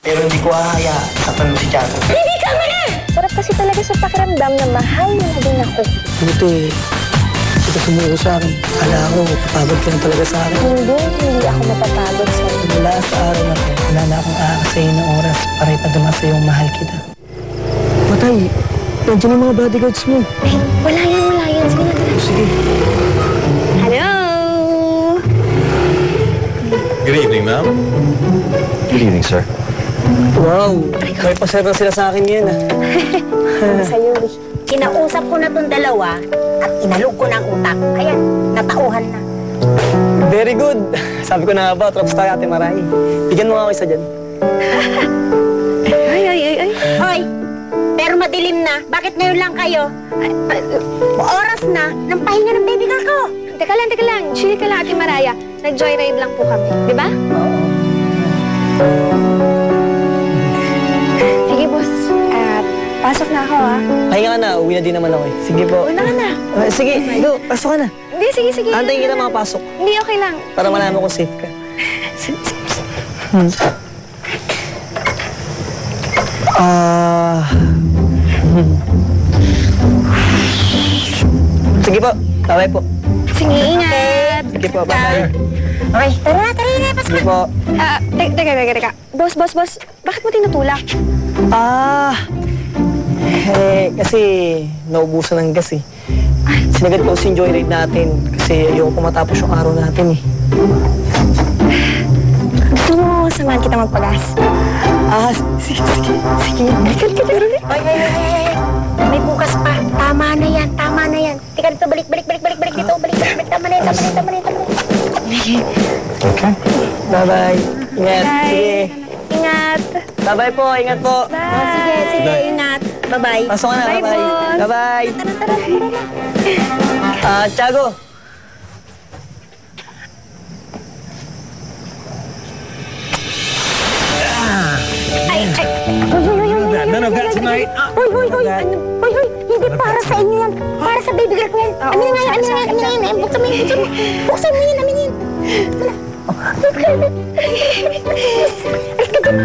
Pero hindi ko hahayaan sa si Tiago. Hindi ka mo na! Sarap kasi talaga sa pakiramdam na mahal mo na din ako. Buti, hindi ka sumuko sa akin. Kala ko, papagod ka na talaga sa akin. Hindi ako mapapagod sa'yo. Mula sa araw na to, wala na akong aakasayin ng oras para ipadama sa iyong mahal kita. Patay, nandiyan ang mga bodyguards mo. Ay, wala yan. Sige na, tara. Sige. Hello! Good evening, ma'am. Good evening, sir. Wow, may paserva sila sa akin ngayon, Sa'yo, eh. Kinausap ko na tong dalawa at inalog ko ng utak. Ayan, natauhan na. Very good. Sabi ko na nga ba, trops tayo, Ate Maray. Bigyan mo nga ako isa dyan. Ay. Hoy, pero madilim na. Bakit ngayon lang kayo? Oras na ng pahinga ng baby girl ko. Teka lang. Chill ka lang, Ate Maraya. Nag-joyride lang po kami. Di ba? Oo. Sige, boss. Pasok na ako, ha? Pahinga ka na, uwi na din naman ako eh. Sige po. Una ka na. Sige, go, pasok ka na. Hindi, sige. Antayin kita makapasok. Hindi, okay lang. Para malaman kung safe ka. Sige po, bye po. Sige, ingat. Sige po, bye. Okay, tara na, pasok Sige na. po. Teka. Boss. Bakit mo tinutulak? Kasi naubusan ng gas eh. Sinagad ko si joyride natin kasi ayoko matapos yung araw natin eh. Gusto mo samahan kita magpagas? Sige. Ay. May bukas pa. Tama na yan. Tika dito, balik dito. Balik. Tama na yan. Okay. Bye-bye. Ingat. Bye. Sige. Ingat. Bye-bye po. Ingat po. Bye. Sige, ingat. Bye-bye. Pasok ka na. Bye, Bye-bye. boss. Bye-bye. Tara. Tiago. None of that tonight. Hoy. Hindi para sa inyo yan. Para sa baby girl ko yan. Amin na yan. Buksan mo yan. Amin yan. Alis ka dyan.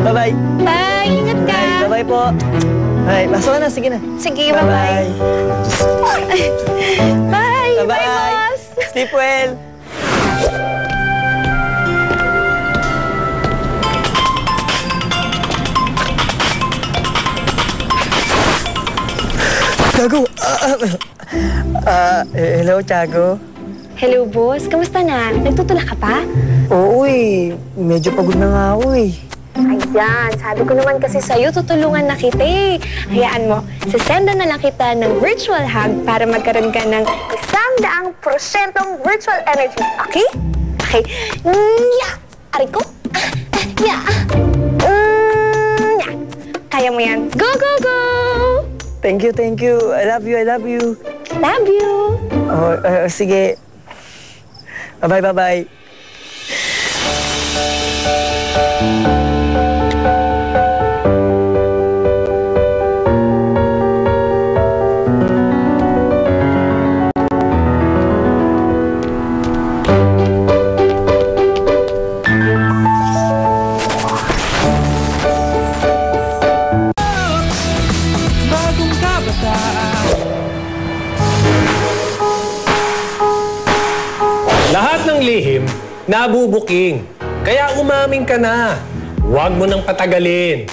Bye-bye. Bye. Ingat ka. Bye-bye po. Ay, pasok ka na. Sige na. Sige, bye-bye. Bye. Bye-bye. Bye, boss. Sleep well. Tiago! Hello, Tiago. Hello, boss. Kamusta na? Nagtutulak ka pa? Oo eh, medyo pagod na nga ako eh. Ayan, sabi ko naman kasi sa'yo, tutulungan na kita eh. Hayaan mo, sasenda na lang kita ng virtual hug para magkaroon ka ng 100% virtual energy. Okay? Okay. Nya! Aray ko. Nya! Nya! Kaya mo yan. Go, go, go! Thank you. I love you. Love you! Oh, sige. Bye-bye. Lahat ng lihim, nabubuking. Kaya umamin ka na. Huwag mo nang patagalin.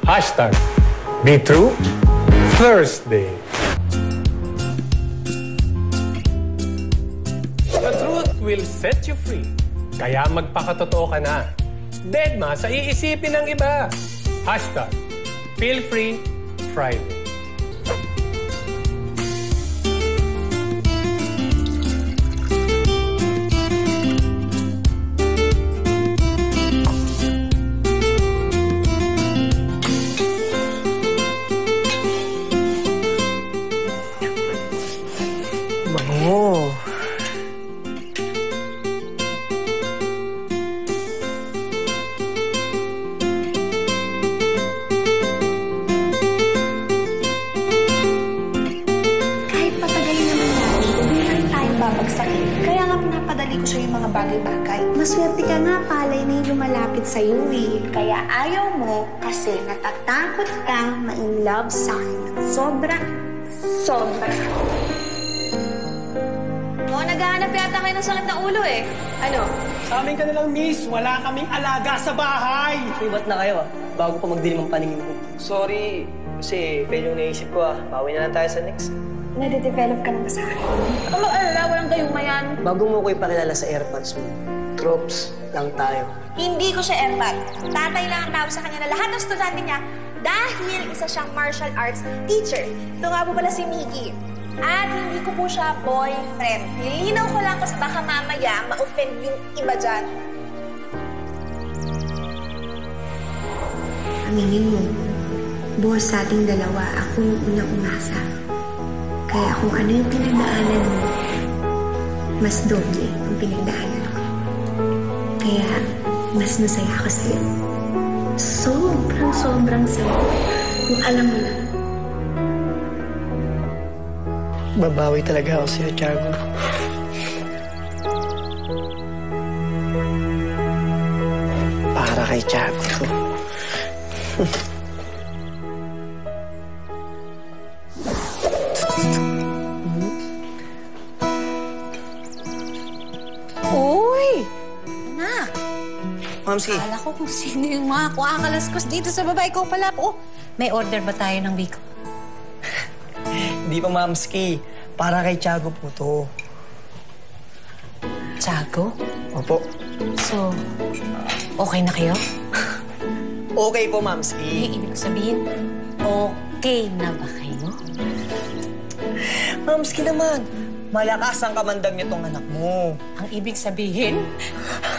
Hashtag, Be True Thursday. The truth will set you free. Kaya magpakatotoo ka na. Deadma sa iisipin ng iba. Hashtag, Feel Free Friday. Bango. magsakit. Kaya nga pinapadali ko siya yung mga bagay-bagay. Maswerte ka nga, palay na yung lumalapit sa'yo eh. Kaya ayaw mo kasi natatakot kang ma-in-love sa akin. Sobra. Naghahanap yata kayo ng sakit na ulo eh. Ano? Sa amin ka nalang, miss. Wala kaming alaga sa bahay. Ibat na kayo bago pa magdilim ang paningin ko. Sorry, kasi fail yung naisip ko Bawi na lang tayo sa next. Nade-develop ka na ba sa akin? Kung mag-alala, walang gayong mayan. Bago mo ko ipakilala sa airpods mo, tropes lang tayo. Hindi ko siya airpad. Tatay lang ang tawag sa kanya na lahat ng estudyante niya dahil isa siyang martial arts teacher. Ito nga po pala si Mickey. At hindi ko po siya boyfriend. Nilinaw ko lang kasi baka mamaya ma-offend yung iba dyan. Aminin mo, boss sa ating dalawa, ako yung unang umasa. Kaya kung ano yung pinagdaanan mo, mas doble ang pinagdaanan ko. Kaya mas masaya ako sa'yo. Sobrang saya. Kung alam mo lang. Babawi talaga ako sa'yo, Tiago. Para kay Tiago to. Uy! Anak! Mamsi, Akala ko kung sino yung mga kuakalaskos dito sa babae ko pala. Oh, may order ba tayo ng biko? di pa Mamski. Para kay Tiago po to. Tiago? Opo. So, okay na kayo? Okay po, Mamski. Ibig ko sabihin, okay na ba kayo? Mamski naman, malakas ang kamandag nitong anak mo. Ang ibig sabihin?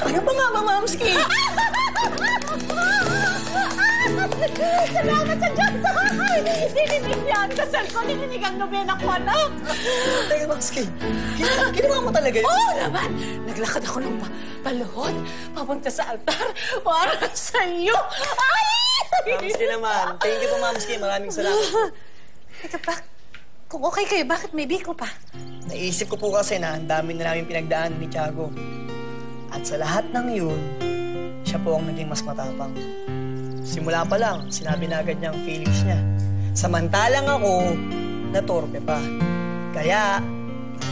Ano pa nga ba, Mamski? Salamat sa Diyos! Dininig niya ang kasal ko. Dininig ang nobena ko, anak. Teka, Mamski. Ginawa mo talaga yun? Oo naman! Naglakad ako ng paluhod, papunta sa altar, para sa iyo. Ay! Mamski naman. Thank you po, Mamski. Maraming salamat. Teka pa, kung okay kayo, bakit may biko pa? Naisip ko po kasi na ang dami na namin pinagdaan ni Tiago. At sa lahat ng yun, siya po ang naging mas matapang. Simula pa lang, sinabi na agad niya ang feelings niya. Samantalang ako, natorpe pa. Kaya,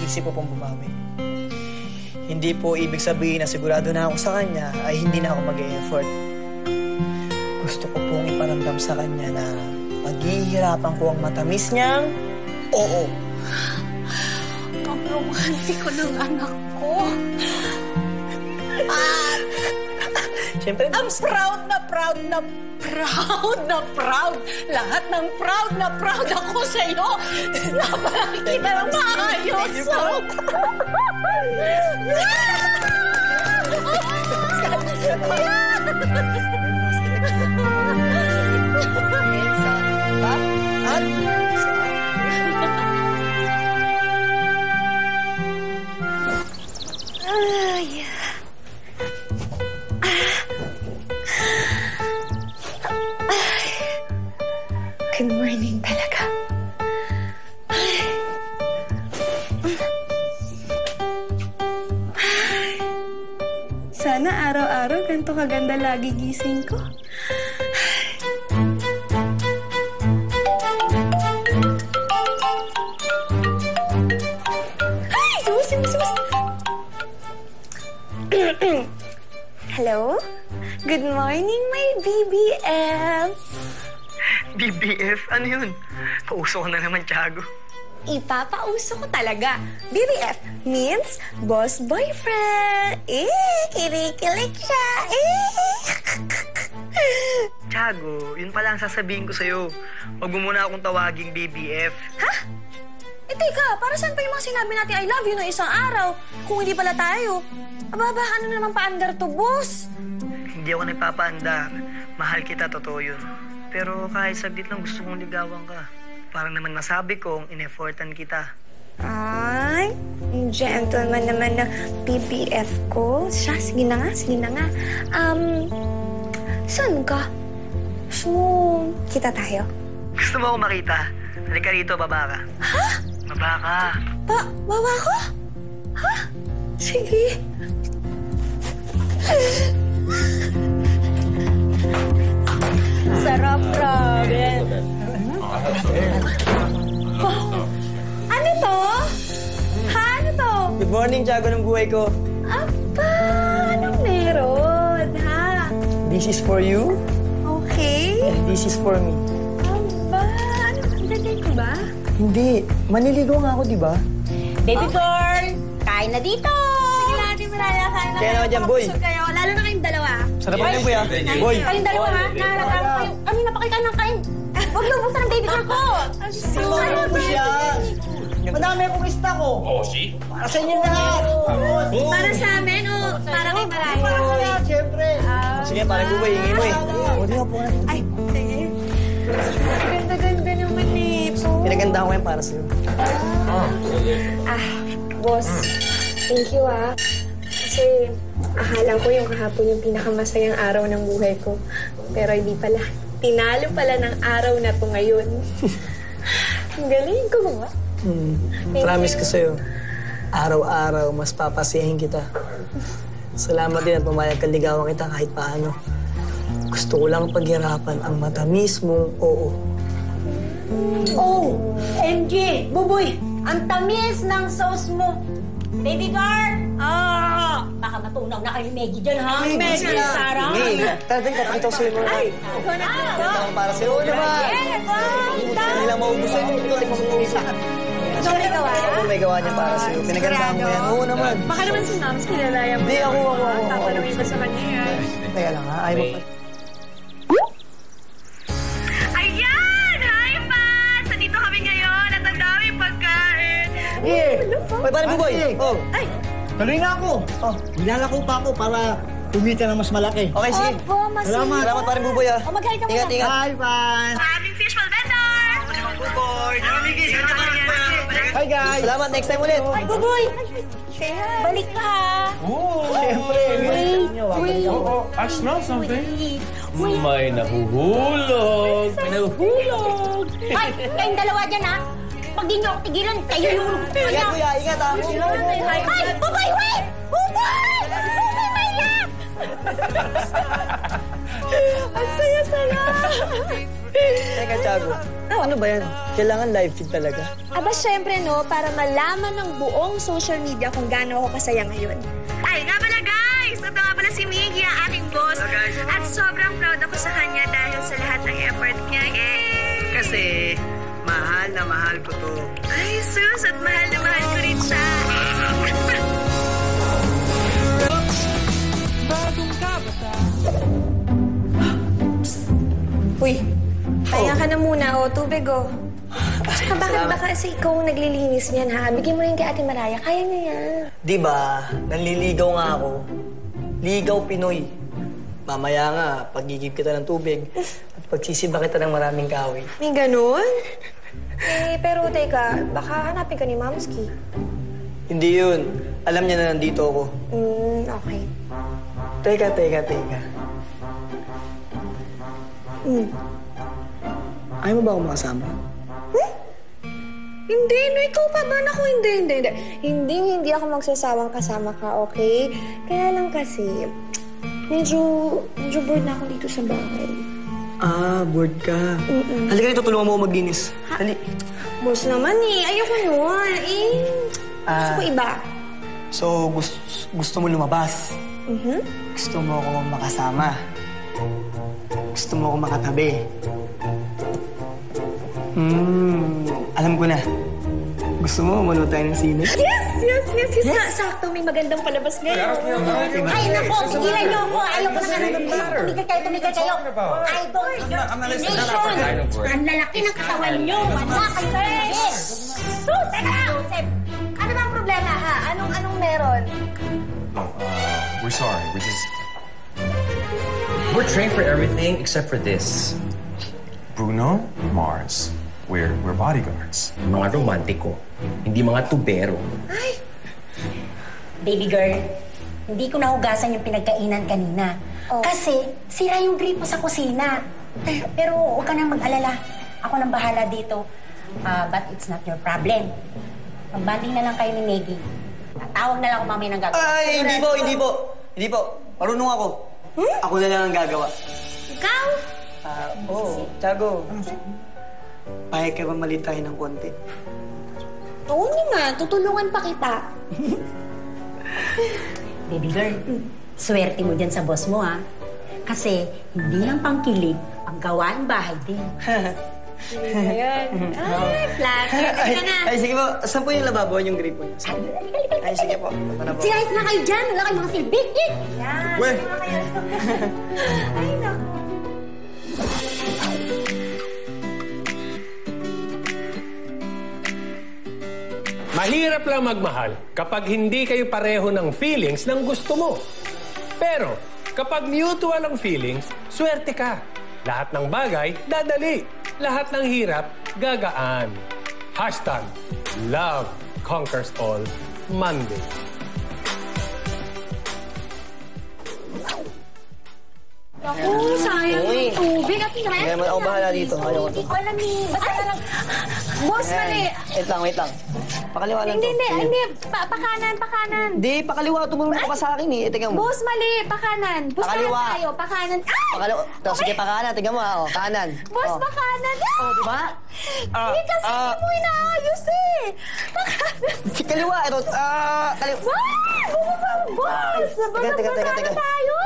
isip ko pong bumawi. Hindi po ibig sabihin na sigurado na ako sa kanya ay hindi na ako mag-e-effort. Gusto ko pong iparamdam sa kanya na paghihirapan ko ang matamis niyang oo. Ang romantiko ng anak ko. At Siyempre, ang proud na proud na proud na proud. Lahat ng proud na proud ako sa iyo. Napakikita ng maayos. Good morning talaga. Sana araw-araw ganito kaganda lagi gising ko. Ay! Sumus! Hello? Good morning, my BBF. BBF? Ano yun? Pauso ko na naman, Tiago. Ipapauso ko talaga. BBF means boss boyfriend. Kinikilig siya. Tiago, yun pala ang sasabihin ko sa'yo. Huwag mo muna akong tawaging BBF. Ha? Teka, para saan pa yung mga sinabi natin I love you no isang araw? Kung hindi pala tayo. Aba, ano naman paandar to, boss? Hindi ako nagpapaandar. Mahal kita, totoo yun. Pero kahit saglit lang gusto kong ligawan ka. Parang naman masabi kong in-effortan kita. Ay, yung gentleman naman na BBF ko. Siya, sige na nga. Saan ka? Gusto mo kita tayo? Gusto mo ako makita? Halika rito, baba ka. Ha? Baba ka. Bawa ko? Sige. Sarap, grabe. Wow. Ano to? Ha? Ano to? Good morning, Tiago ng buhay ko. Apa? Anong meron, ha? This is for you, Okay. and this is for me. Aba, ano? Ilagay ko ba? Hindi. Maniligaw nga ako, di ba? Baby girl, kain na dito. Sige lang, Ate Mariah, kain na Kaya naman dyan, boy. Busog kayo. Lalo na kayong dalawa. Sarap ang boy, ah. Boy. Kayong dalawa ha, nahalata ko kayo. Kanina pa kayo kain ng kain. Huwag na ubusan ng baby girl ko. Ano po siya? Madami akong ista ko. Oh, see? Para sa inyo lahat. Para sa amin o para kay Mariah? Para sa lahat, syempre. Sige, parang buhay, ingay mo eh. O, di nga po. Ay, sige. Ganda-ganda naman nito. Pinaganda ko yan para sa'yo. Boss, thank you Kasi akala ko yung kahapon yung pinakamasayang araw ng buhay ko. Pero hindi pala. Tinalo pala ng araw na to ngayon. Ang galing ko ba? Promise ko sa'yo, araw-araw mas papasiyahin kita. Salamat din at pumayag kang ligawan kita kahit paano. Gusto ko lang paghirapan ang matamis mong oo. Oh, MJ, Buboy, ang tamis ng sauce mo. Baby girl, baka matunaw na kayo Maggie dyan, ha? Maggie, Sarah. Tara, kapito sa'yo mo. Ay, ito para sa'yo naman. Hindi lang maubusan yung ito. Ikaw mo isa. Sorry gawa. Oo, may gawa niya para sa'yo. Pinagandaan mo yan. Oo naman. Baka naman si Mams, kinalaya mo. Hindi, ako. Tatanungin ko sa kanya yan. Teka lang ha, ayaw mo pa. Ayan! Hi, Pats! Nandito kami ngayon at ang daming pagkain. May parang buboy. Oh. Tuloy na ako. Oh. Nilalako pa ako para kumita ng mas malaki. Okay, sige. Opo, Salamat. Salamat parang buboy ha. O, magkain ka muna. Ingat, ingat. Bye, bye. Aming fishball vendor! Hi, guys. Salamat, next time ulit. Ay, Buboy, balik ka, ha? Siyempre. Wait. I smell something. Wait. May nahuhulog. Ay, kayong dalawa dyan, ha? Pag di nyo ako tigilan, kayo yung gusto Ingat, niya. kuya. Ingat ha. Ay, Buboy, wait! Buboy! Buboy, Maya! Ang saya-saya! Teka, Tiago. Ano ba yan? Kailangan live feed talaga. Aba, syempre, no, para malaman ng buong social media kung gaano ako kasaya ngayon. Ay, nga pala, guys! Ito nga pala si Miggy, ang aking boss. At sobrang proud ako sa kanya dahil sa lahat ng effort niya. Yay! Kasi, mahal na mahal ko to. Ay, sus! At mahal na mahal ko rin siya. Uy, kaya ka na muna, o. Tubig, o. Tsaka bakit ba kasi ikaw ang naglilinis niyan, ha? Bigyan mo rin kay Ate Mariah. Kaya niya yan. Di ba, nanliligaw nga ako. Ligaw Pinoy. Mamaya nga, pagigib kita ng tubig at pagsisiba kita ng maraming kahoy. May ganun? Pero teka, baka hanapin ka ni Mamski. Hindi yun. Alam niya na nandito ako. Okay. Teka. Ayaw mo ba ako makasama? Hindi, no, ikaw pa ba? Naku, hindi. Hindi ako magsasawang kasama ka, okay? Kaya lang kasi, medyo bored na ako dito sa bahay. Bored ka. Halika rito, tulungan mo ako maglinis. Dali. Boss naman ayoko yun. Gusto ko iba. So, gusto mo lumabas? Gusto mo ako makasama? Gusto mo ako makatabi? Alam ko na. Gusto mo manood tayo ng sine? Yes. Sakto, may magandang palabas ngayon. Ay, nako, tigilan niyo ako. Ayoko na tumigil kayo. I don't nation. Ang lalaki ng katawan niyo. Wala kayo kayo. Teka lang. Ano ba ang problema, ha? Anong meron? We're sorry. We're trained for everything except for this. Bruno Mars. We're bodyguards. Mga romantiko. Hindi mga tubero. Ay! Baby girl, hindi ko nahugasan yung pinagkainan kanina. Kasi sira yung gripo sa kusina. Pero huwag ka nang mag-alala. Ako nang bahala dito. But it's not your problem. Magbanding na lang kayo ni Maggie. Tatawag na lang ako mamaya ng gagawin. Ay, hindi po. Marunong ako. Ako na lang ang gagawa. Ikaw? Oo. Tiago, pahig ka ba mali tayo ng konti? Oo naman, tutulungan pa kita. Baby girl, swerte mo dyan sa boss mo, ha? Kasi hindi lang pangkilig, ang gawaing bahay din. Ayan. Ay, flat. Ready ka na. Ay, sige po. Saan po yung lababo yung gripo niyo? Ay, sige po. Punta na po. Silayas na kayo dyan, wala kayong mga silbig. Yan. Weh! Ay, naku. Mahirap lang magmahal kapag hindi kayo pareho ng feelings ng gusto mo. Pero kapag mutual ang feelings, swerte ka. Lahat ng bagay, dadali. Lahat ng hirap, gagaan. Hashtag Love Conquers All Monday. Naku, sayang yung tubig. At yung Kaya ako bahala dito. Ayaw ko to. Hindi ko alam eh. Basta na lang. Boss, mali. Wait lang. Pakaliwa lang to. Hindi. Pakanan. Hindi, pakaliwa. Tumulong ka sa akin eh. Tingnan mo. Boss, mali. Pakanan. Boss, Pakaliwa. tayo. Pakanan. Ay! Pakaliwa. Sige, pakanan. Tingnan mo. Kanan. Boss, pakanan. Oh, di ba? Hindi kasi hindi mo inaayos eh. Pakanan. Si kaliwa. Ito. Kaliwa. Wow! Bumaba, boss! Teka. Nabasa tayo.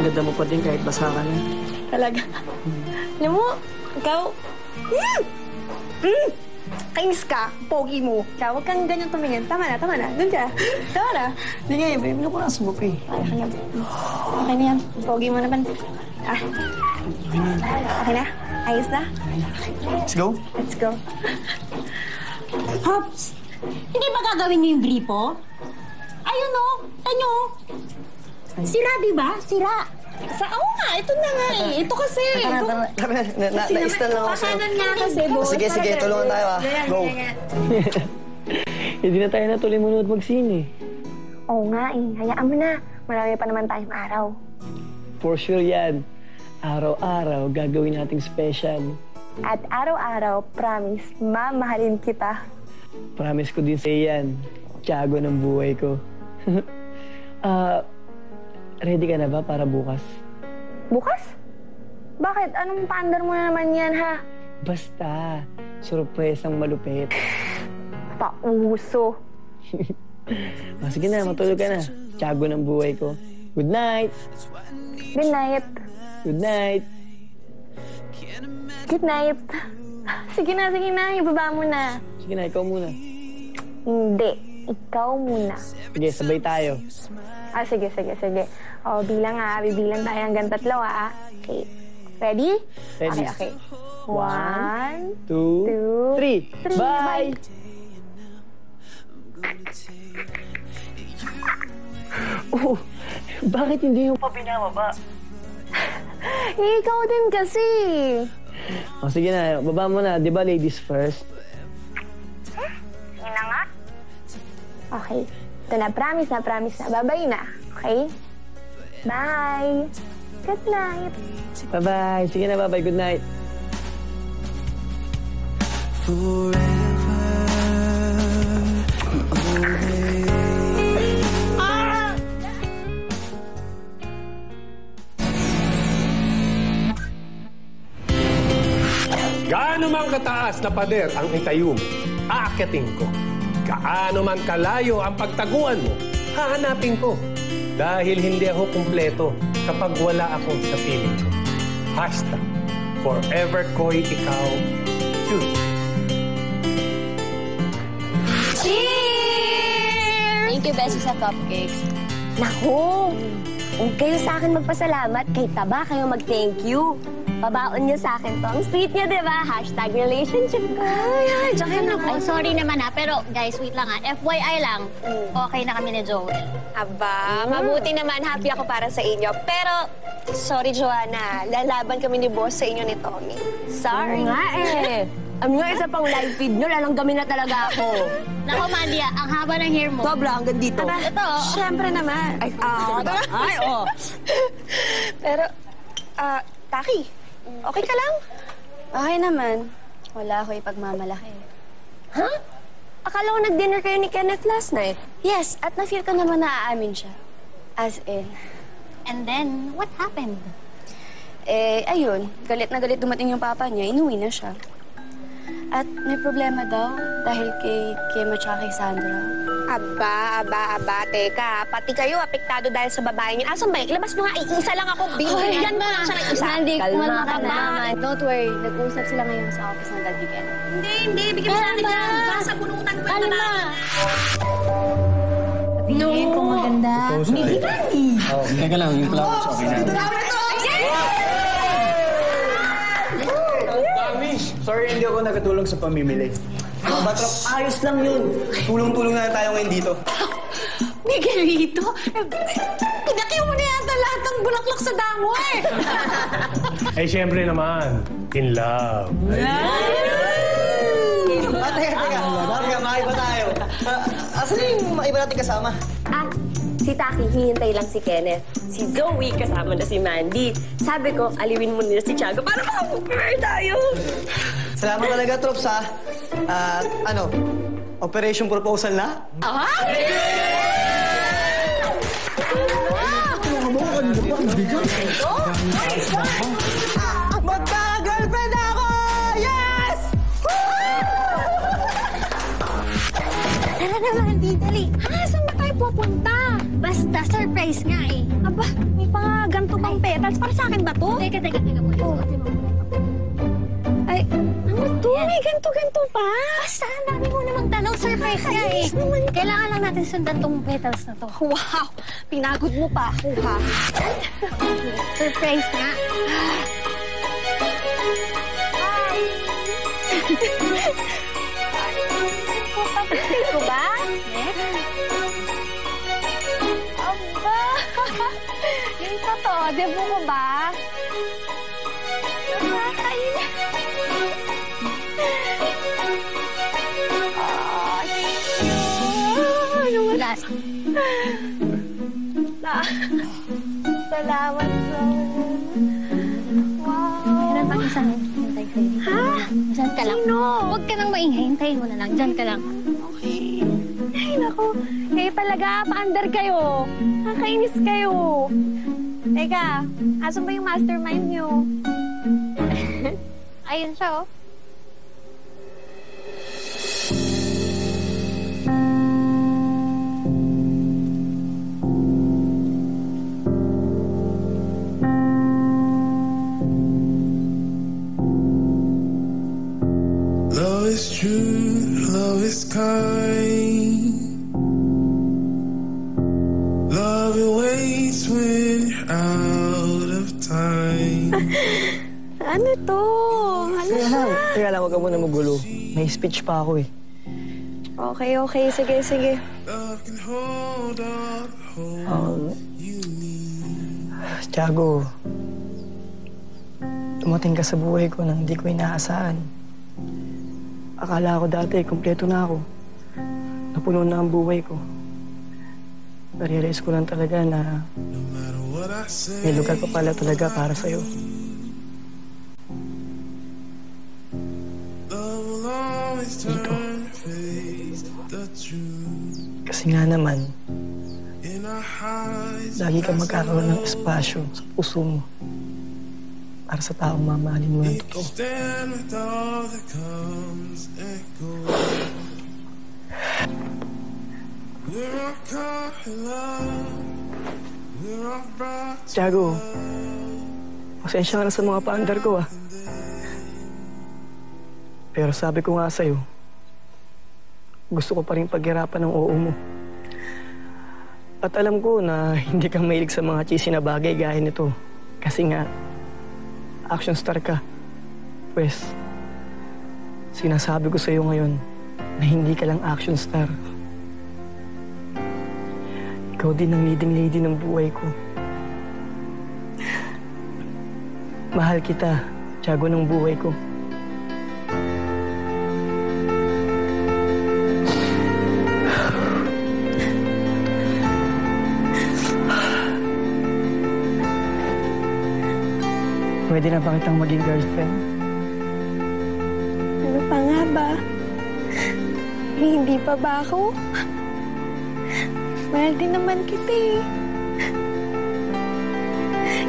Ang ganda mo pa din kahit basa ka na. Talaga. Alam mo, ikaw, kainis ka, pogi mo. Kaya huwag kang ganyan tumingin. Tama na. Doon ka. Tama na. Hindi nga eh. Baby, ko na sa bupi. Okay na yan. Pogi mo naman. Okay na? Ayos na? Let's go. Let's go. Hops! Hindi ba gagawin niyo yung gripo? Ayun o! Tanyo! Sira, di ba? Sira! Oo nga, ito na nga eh. Ito kasi. Tara. Na-install lang ako sa'yo. Pakanan nga kasi, boss. Sige. Tulungan tayo Go. Hindi na tayo natuloy manood mag-scene eh. Oo nga eh. Hayaan mo na. Marami pa naman tayong araw. For sure yan. Araw-araw gagawin nating special. At araw-araw, promise, mamahalin kita. Promise ko din sa'yo yan. Tiago ng buhay ko. Ready ka na ba para bukas? Bukas? Bakit? Anong paandar mo na naman yan, ha? Basta, surpresang malupit. Pauso. Sige na, matulog ka na. Tiago ng buhay ko. Good night! Good night. Good night! Good night. Sige na. Ibaba mo na. Sige na, ikaw muna. Hindi. Ikaw muna. Sige, sabay tayo. Sige. O, bilang bibilang tayo hanggang 3, Okay. Ready? Ready. Okay. 1, 2, 3. Bye! Bakit hindi yung pabinababa? Ikaw din kasi. Sige na, baba mo na. Di ba ladies first? Sige na nga. Okay. Ito na, promise na. Babay na. Okay? Bye. Good night. Bye-bye. Sige na, bye-bye. Good night. Gaano man kataas na pader ang itayo mo, aakyatin ko. Gaano man kalayo ang pagtaguan mo, hahanapin ko. Dahil hindi ako kumpleto kapag wala ako sa piling ko. Hashtag Forever Ko'y Ikaw Choose. Cheers! Thank you, Bessie, sa cupcakes. Naku! Huwag kayo sa akin magpasalamat. Kay Taba kayo mag-thank you. Pabaon niyo sa akin to. Ang sweet niya, di ba? Hashtag relationship ko. Ay, sorry naman pero guys, wait lang FYI lang, okay na kami ni Joel. Aba, mabuti naman. Happy ako para sa inyo. Pero, sorry, Joanna. Lalaban kami ni boss sa inyo ni Tommy. Sorry. Nga Ano nga, isa pang live feed nyo, lalanggamin na talaga ako. Nako, Mandy, ang haba ng hair mo. Sobra, hanggang dito. Ito, Siyempre naman. Ay, ay, oh. Pero, Taki, okay ka lang? Okay naman. Wala ako ipagmamalaki. Huh? Akala ko nag-dinner kayo ni Kenneth last night. Yes, at na-feel ko naman na aamin siya. As in. And then, what happened? Ayun. Galit na galit dumating yung papa niya. Inuwi na siya. At may problema daw dahil kay Kim at kay Sandra. Aba, teka. Pati kayo, apektado dahil sa babae niyo. Asan ba? Ilabas mo nga, isa lang ako. Binigyan mo lang siya ng isa. Mandy, kumalma ka Kalma. naman. Don't worry, nag-uusap sila ngayon sa office ng Dad Weekend. Hindi. Bigyan mo sa akin yan. Para sa bunutan ko yung Kalma. Sabihin kung maganda. Teka lang, yung flowers okay na. Sorry, hindi ako nakatulong sa pamimili. Mga batrap, ayos lang yun. Tulong-tulong na tayo ngayon dito. Miguelito, pinakyaw mo na yata lahat ng bulaklak sa damo Eh, syempre naman, in love. Teka. Maiba tayo. Asan yung maiba natin kasama? Si Taki, hihintay lang si Kenneth. Si Zoe, kasama na si Mandy. Sabi ko, aliwin mo nila si Tiago para makapag-prepare tayo. Salamat talaga, Trops, ha? Operation proposal na? Magka-girlfriend ako! Yes! Tara na, Mandy, dali. Saan ba tayo pupunta? Basta, surprise nga eh. Aba, may mga ganito bang petals. Para sa akin ba to? Teka muna. Ay, ano to? May ganito pa? Basta, ang dami mo namang tanong. Surprise nga eh. Kailangan lang natin sundan tong petals na to. Wow! Pinagod mo pa ako, ha? Surprise nga. Papatay ko ba? Aba! Yung totoo, debo ko ba? Nakakainis. Last. Salamat, Meron pang isang hintay sa'yo. Ha? Diyan ka lang. Sino? Huwag ka nang maingay. Hintayin mo na lang. Diyan ka lang. Okay. Ay, naku. Kayo talaga, pa-under kayo. Nakakainis kayo. Teka, asan ba yung mastermind nyo? Ayun siya, oh. Love is true, love is kind. Love it waits when you're out of time. Ano to? Ano siya? Teka lang, huwag ka muna magulo. May speech pa ako, eh. Okay. Sige. Love can hold all you need. Tiago, dumating ka sa buhay ko nang hindi ko inaasahan. Akala ko dati, kumpleto na ako. Napuno na ang buhay ko. Na-realize ko lang talaga na No matter what I say, may lugar pa pala talaga para sa'yo. love will always turn face the truth. Kasi nga naman, In our highs, lagi ka magkakaroon ng espasyo sa puso mo para sa taong mamahalin mo ng if you totoo. stand with all that comes and goes. We're all caught in love. We're all brought to Tiago, pasensya ka na sa mga paandar ko, ah. Pero sabi ko nga sa'yo, gusto ko pa rin paghirapan ng oo mo. At alam ko na hindi ka mahilig sa mga cheesy na bagay gaya nito. Kasi nga, action star ka. Pues, sinasabi ko sa'yo ngayon na hindi ka lang action star. Ikaw din ang leading lady ng buhay ko. Mahal kita, Tiago ng buhay ko. Pwede na ba kitang maging girlfriend? Ano pa nga ba? Hindi pa ba ako? Mahal din naman kita eh.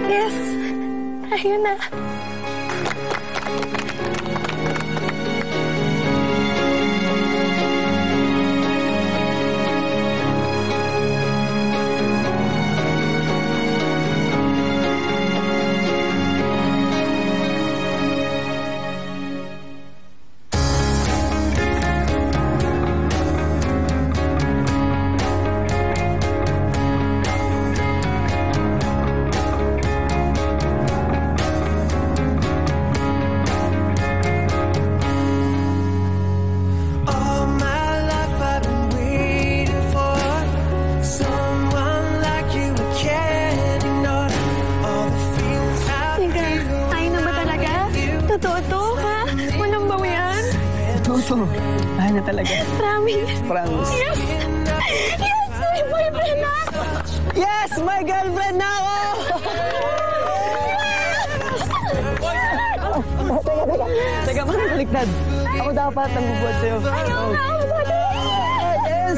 Yes, tayo na. Ay na talaga. Promise. Promise. Yes! Yes! May boyfriend na ako! Yes! May girlfriend na ako! Teka, bakit baliktad? Ako dapat ang bubuhat sa'yo. Ayaw na ako! Yes!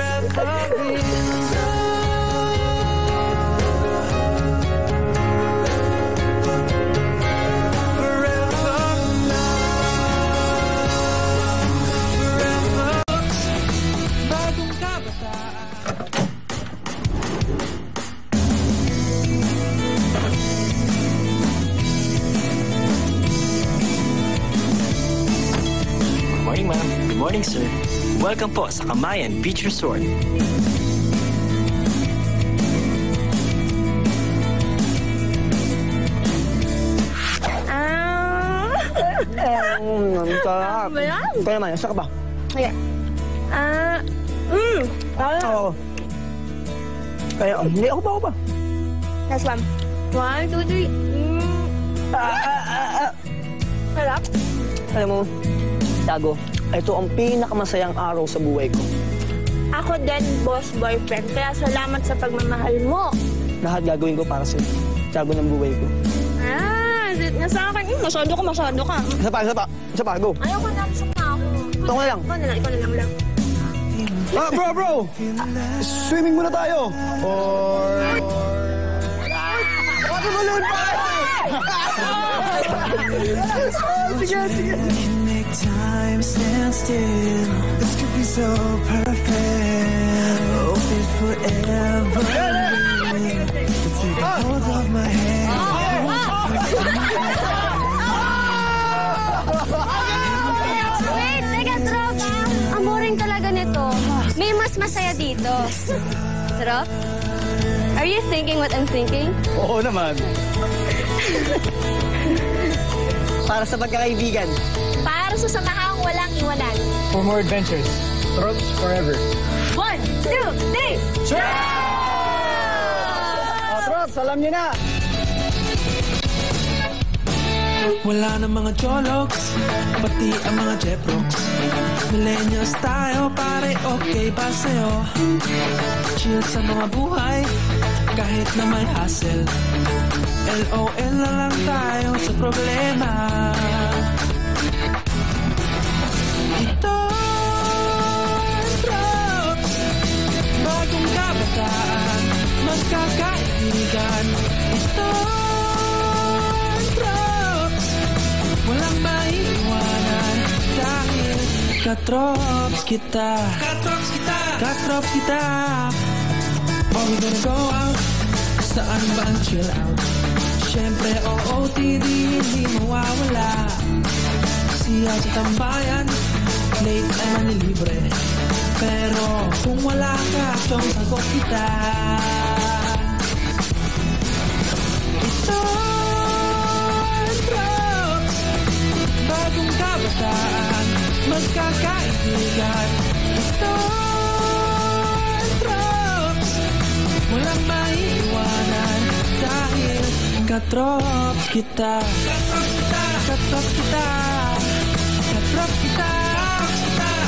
Good morning, ma'am. Good morning, sir. Welcome po sa Kamayan Beach Resort. Sarap. Kaya naman, saka ba? Okay. Oo. Kaya, hindi ako ba? Last one. 1, 2, 3. Sarap. Alam mo, Tiago, ito ang pinakamasayang araw sa buhay ko. Ako din, boss boyfriend. Kaya salamat sa pagmamahal mo. Lahat gagawin ko para sa'yo. Tiago ng buhay ko. Sweet na sa akin. Masyado ka. Isa pa, go. Ayoko na, gusto na ako. Ito ko na lang. Ikaw na lang. Bro! Swimming muna tayo! Or... Water balloon Sige. Make time stand still. This could be so perfect. Hope it forever. Take hold of my hand. Wait, teka, Trop. Ang boring talaga nito. May mas masaya dito. Trop? Are you thinking what I'm thinking? Oo naman. Para sa pagkakaibigan. Para sa samahang walang iwanan. For more adventures. Tropes forever. 1, 2, 3. Trops, alam niyo na. Wala na mga choloks, pati ang mga jeprox. Millennials tayo, pare, okay ba sa'yo? Chill sa mga buhay, kahit na may hassle. LOL na lang tayo sa problema. Ito ang Trops, bagong kabataan, magkakaibigan. Ito ang Trops, walang maiiwanan dahil katrops kita. Katrops kita. Are we gonna go out? Saan ba ang chill out? Siyempre OOTD hindi mawawala. Siya sa tambayan, late ay manilibre. Pero kung wala ka, siyang sagot kita. Ito ang Trops, bagong kabataan, magkakaibigan. Ito ang Trops, walang maiiwanan dahil katrops kita. Katrops kita. Katrops kita.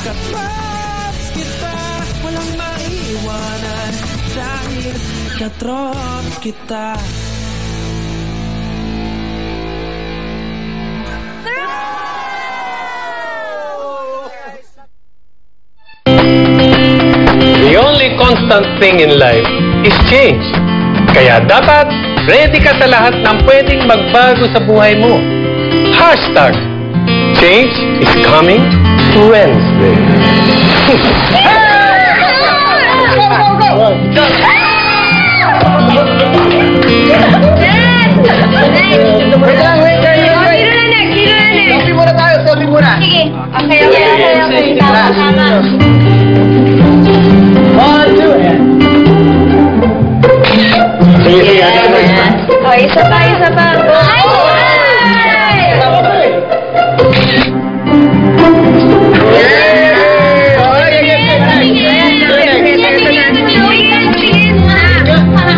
Katrops kita. Walang maiiwanan dahil katrops kita. constant thing in life is change. Kaya dapat ready ka sa lahat ng pwedeng magbago sa buhay mo. Hashtag, change is coming Wednesday. Selfie muna tayo, selfie muna. Sige. Okay. Tama. 1, 2, and... Sige. Okay, isa pa.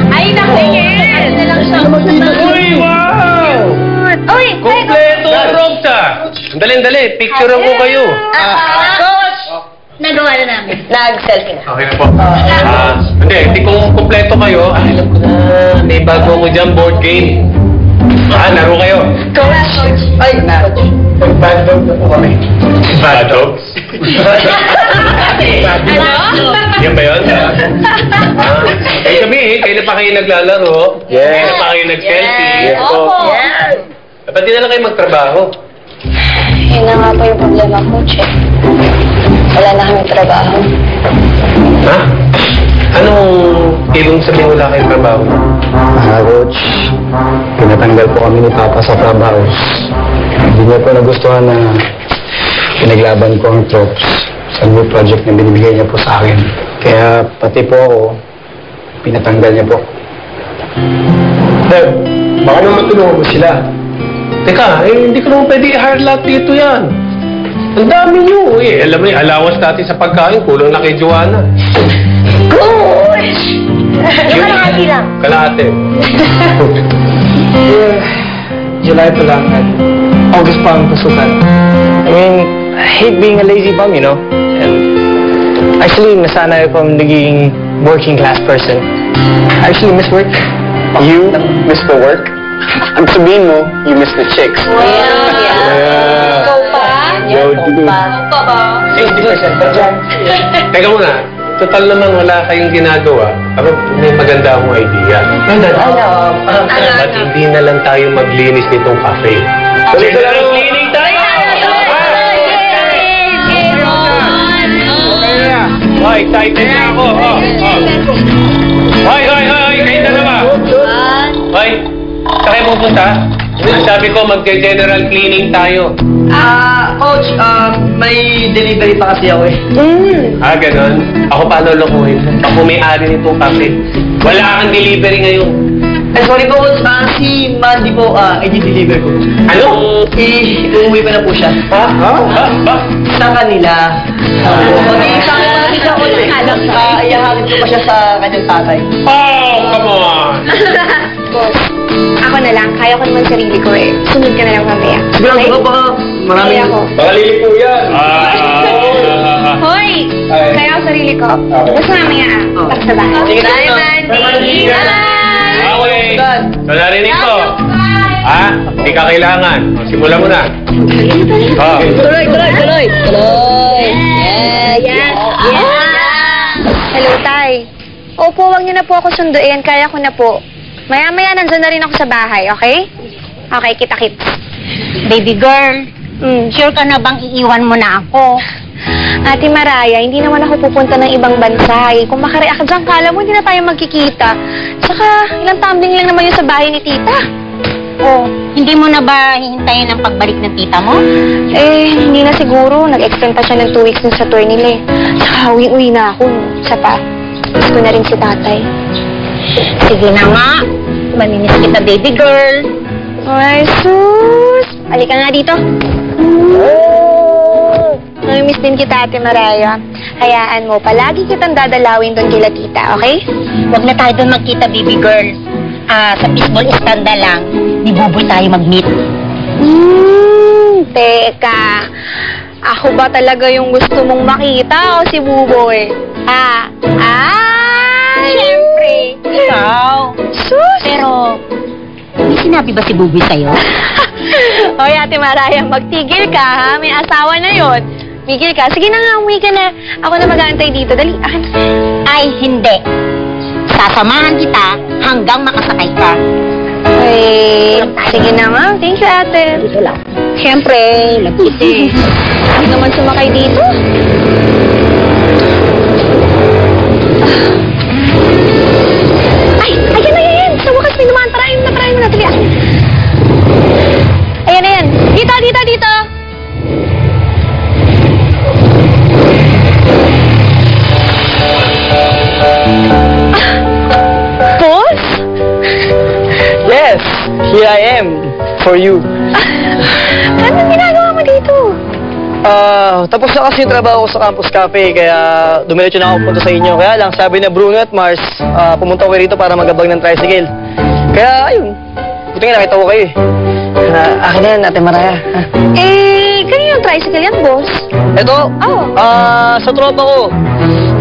Ay, nakingin. Uy, wow! Uy, Kompleto ang Robsa! Dali, picture mo kayo. Coach! Nagawa na namin. Nag-selfie na. Okay po. Hindi kung kompleto kayo, alam ko na, may bago ko dyan, board game. Laro kayo. Coach! Ay, Bad dog na po kami. Bad dogs? Yan ba yun? Kayo na pa kayo naglalaro. Kayo na pa kayo nag-selfie. Opo. Dapat di na lang kayo magtrabaho. Yun na nga po yung problema, Coach. Wala na kami trabaho. Ha? Anong ibig sabihin wala kayong trabaho? Coach, pinatanggal po kami ni Papa sa trabaho. Hindi niya po nagustuhan na pinaglaban ko ang troops sa new project na binibigay niya po sa akin. Kaya pati po ako, pinatanggal niya po. Deb, baka naman matulungan mo sila. Teka, hindi ko naman pwede i-hire lahat dito yan. Ang dami nyo eh. Alam mo yung allowance natin sa pagkain, kulang na kay Joanna. Coach! Yung kalahati lang. Kalahati. July pa lang at August pa ang pasukan. I mean, I hate being a lazy bum, you know? And actually, nasanay akong naging working class person. I actually miss work. You miss the work? Ang sabihin mo, you miss the chicks. Yeah. Ikaw pa? Yo, dude. Ikaw pa? 60% pa dyan. Teka muna, total naman wala kayong ginagawa. Pero may maganda akong idea. Ba't hindi na lang tayo maglinis nitong cafe? General cleaning tayo! Hoy, excited na ako. Hoy, kayo dalawa. Hoy, saan kayo pupunta? Sabi ko, mag-general cleaning tayo. Coach, may delivery pa kasi ako eh. Ganon. Ako pa lolokohin. Ako may-ari nitong cafe. Wala kang delivery ngayon. Ay, sorry po, Coach. Si Mandy po, i-deliver ko. Ano? Uuwi pa na po siya. Ha? Sa kanila. Sa akin pa siya ko lang alam. Iyaharin ko pa siya sa kanyang tatay. Oh, come on! Ako na lang. Kaya ko naman sarili ko eh. Sunod ka na lang mamaya. Sigurado ko baka marami. Kaya ko. Baka lilipo yan. Hoy! Kaya ko sarili ko. Basta mamaya para sa bahay. Bye, Mandy! Okay. So, narinig ko. Hindi ka kailangan. Simulan mo na. Tuloy! Yeah! Hello, Tay. Opo, wag niyo na po ako sunduin. Kaya ko na po. Maya-maya nandun na rin ako sa bahay, okay? Okay, kita-kits. Baby girl, sure ka na bang iiwan mo na ako? Ate Maraya, hindi naman ako pupunta ng ibang bansa eh. Kung makareact dyan, kala mo hindi na tayo magkikita. Tsaka, ilang tumbling lang naman yun sa bahay ni tita. Oh, hindi mo na ba hihintayin ang pagbalik ng tita mo? Eh, hindi na siguro. Nag-extend pa siya ng 2 weeks dun sa tour nila eh. Tsaka, uwi-uwi na ako. Isa pa, gusto ko na rin si tatay. Sige na nga. Mamimiss kita, baby girl. Ay, sus! Halika nga dito. Namimiss din kita, Ate Maraya. Hayaan mo, palagi kitang dadalawin doon kila tita, okay? Huwag na tayo doon magkita, baby girl. Sa baseball istanda lang, ni Buboy tayo mag-meet. Teka. Ako ba talaga yung gusto mong makita o si Buboy? Siyempre. Ikaw. Sus! Pero, may sinabi ba si Buboy sa'yo? Hoy, Ate Maraya, magtigil ka, ha? May asawa na yon. Migil ka. Sige na nga, umuwi ka na. Ako na mag-aantay dito. Dali, akin. ay hindi. Sasamahan kita hanggang makasakay ka. Ay, sige na nga. Thank you, ate. Dito lang. Siyempre, lapit eh. Hindi naman sumakay dito. Ay, ayan na yan. Sa wakas may naman. Parahin mo na. Tiga. Ayan na yan. Dito. Boss? Yes, here I am for you. Anong ginagawa mo dito? Tapos na kasi yung trabaho ko sa Campus Cafe, kaya dumiretso na ako punta sa inyo. Kaya lang, sabi na Bruno at Mars, pumunta ko rito para magabag ng tricycle. Kaya, ayun, buti nga nakita ko kayo eh. Akin na yan, Ate Maraya. Kanina yung tricycle yan, boss? Ito? Oo. Sa tropa ko.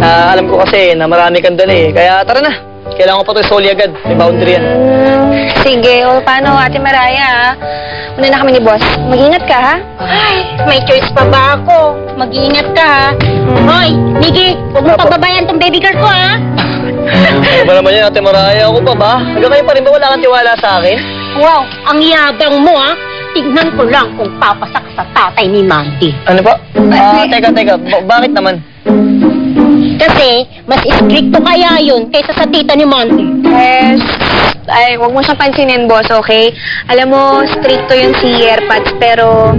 Alam ko kasi na marami kang dala eh. Kaya tara na. Kailangan ko pa ito isoli agad. May boundary yan. Sige, o paano, Ate Maraya, Una na kami ni boss. Mag-ingat ka, ha? Ay, may choice pa ba ako? Mag-iingat ka, ha? Hoy, Nikki, huwag mo pababayan tong baby girl ko, ha? Ano ba naman yan, Ate Maraya? Ako pa ba? Hanggang kayo pa rin ba wala kang tiwala sa akin? Wow, ang yabang mo, ha? Tignan ko lang kung papasak sa tatay ni Mandy. Ano ba? Teka. Bakit naman? Kasi, mas istrikto kaya yun kaysa sa tita ni Mandy. Ay, huwag mo siyang pansinin, boss, okay? Alam mo, stricto yun si Airpods, pero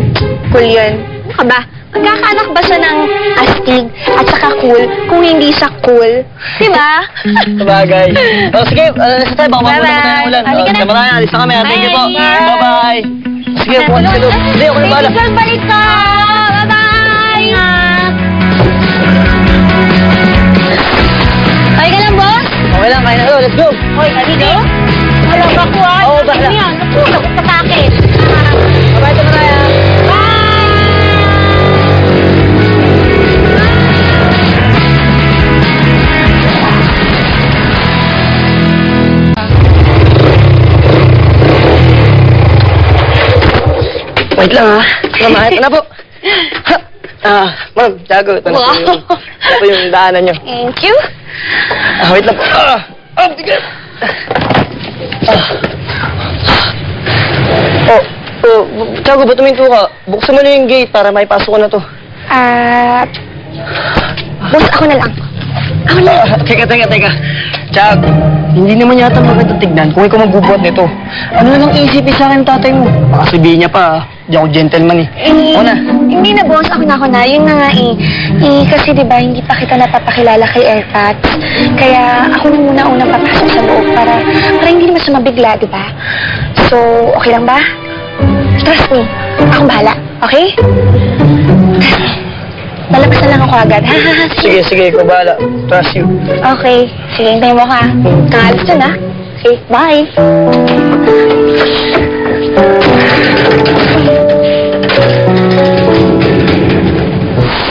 cool yun. Ano ka ba? Magkakaanak ba siya ng astig at saka cool kung hindi siya cool? Diba? Sabagay. O sige, nasa tayo, baka mabulang ko tayo ng ulan. Halika na. Maraya, alis na kami. Thank you po. Bye. Bye-bye. Sige, buwan sa loob. Hindi, ako na bahala. Baby girl, balik ka! Bye-bye! Okay ka lang, boss? Okay lang, kaya na. Let's go. Hoy, halika. Alam ako, ha? Oo, bahala. Yan, napulag ko sa akin. Bye-bye, Ate Maraya. Wait lang ha. Mama, ito na po. Ma'am, Tiago, ito na po yung, ito yung daanan nyo. Thank you. Wait lang po. Bigat. Tiago, ba't tuminto ka? Buksan mo na yung gate para may pasok ko na to. Boss, ako na lang. Ako na. Teka. Tiago, hindi naman yata maganda tignan kung ikaw magbubuhat nito. Ano nang isipin sa akin tatay mo? Baka sabihin niya pa, di ako gentleman eh. Ako na. Hindi na, boss. Ako na. Yun na nga eh. Kasi diba, hindi pa kita napapakilala kay Airpods. Kaya ako na muna unang papasok sa loob para hindi naman siya mabigla, diba? So, okay lang ba? Trust me. Akong bahala. Okay? Lalabas na lang ako agad. Ha? Sige, ikaw bahala. Trust you. Okay. Sige, hintayin mo ka. Kangalas dyan, ha? Okay, bye.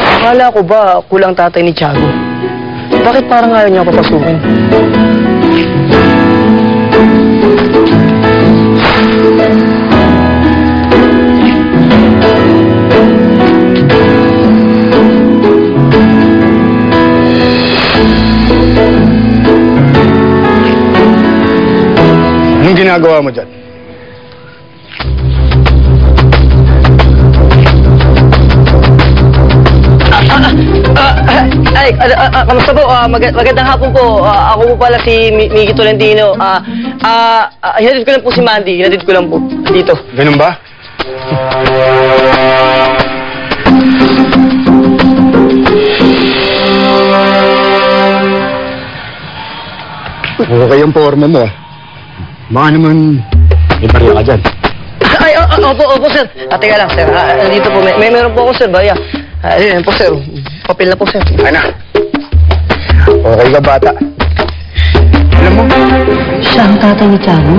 Akala ko ba kulang tatay ni Tiago? Bakit parang ayaw niya papasukin? Anong ginagawa mo dyan? Kamusta po? Magandang hapon po. Ako po pala si Miggy Tolentino. Hinatid ko lang po si Mandy. Hinatid ko lang po. Dito. Ganun ba? Okay yung forma mo. Baka naman may barya ka dyan. Opo, sir. Teka lang, sir. Dito po. Meron po ako, sir. Barya. Ayun po, sir. Papel na po, sir. Ay na. Okay ka, bata. Alam mo? Siya ang tatay ni Tiago.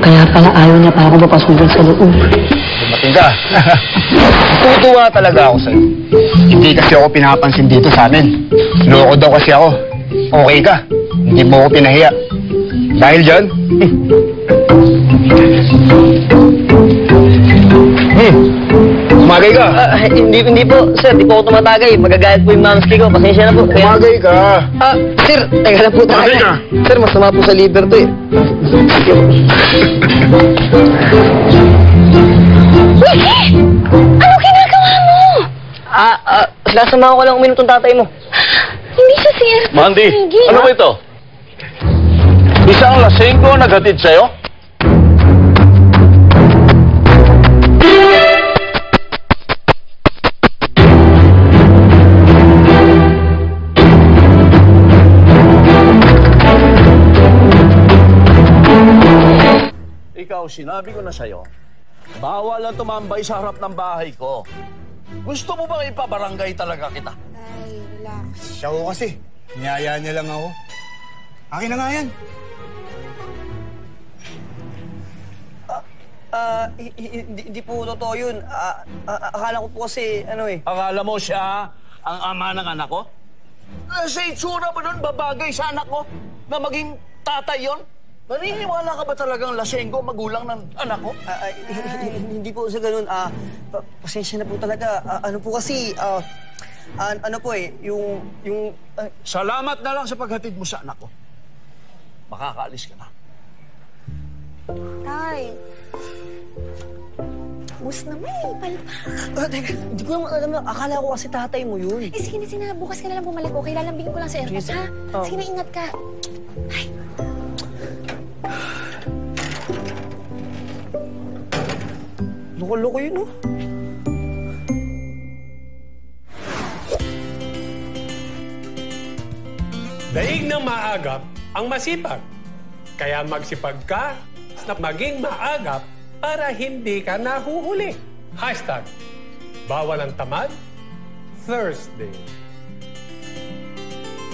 Kaya pala ayaw niya pa ako mapasukin sa loob. Dumating ka. Tutuwa talaga ako sa'yo. Hindi kasi ako pinapansin dito sa amin. Loko daw kasi ako. Okay ka. Hindi mo ako pinahiya. Dahil dyan, Umagay ka. Hindi po, sir. Di po ako tumatagay. Magagalit po yung mamski ko. Pasensya na po. Umagay ka. Sir, teka lang po talaga. Umagay ka. Sir, masama po sa liver to eh. Sige po. Ano ginagawa mo? Sinasamahan ko lang uminom tong tatay mo. Hindi siya si Mandy, ano ba ito? Isang lasenggo naghatid sa'yo? Ikaw, sinabi ko na sa'yo, bawal lang tumambay sa harap ng bahay ko. Gusto mo bang ipabarangay talaga kita? Ay, relax. Siya ko kasi. Niyaya niya lang ako. Akin na nga yan. Hindi po totoo yun. Akala ko po kasi, Akala mo siya ang ama ng anak ko? Sa itsura mo nun, babagay sa anak ko na maging tatay yon? Naniniwala ka ba talagang lasenggo magulang ng anak ko? Hindi po sa ganun. Pasensya na po talaga. Ano po kasi, Salamat na lang sa paghatid mo sa anak ko. Makakaalis ka na. Tay. Bus naman eh, palpak. Teka, hindi ko naman alam na. Akala ko kasi tatay mo yun. Sige na, bukas ka na lang bumalik, okay? Lalambingin ko lang sa airport, ha? Sige na, ingat ka. Ay. Loko-loko yun, oh. Daig ng maagap ang masipag. Kaya magsipag ka na maging maagap para hindi ka nahuhuli. Hashtag, bawal ang tamad, Thursday.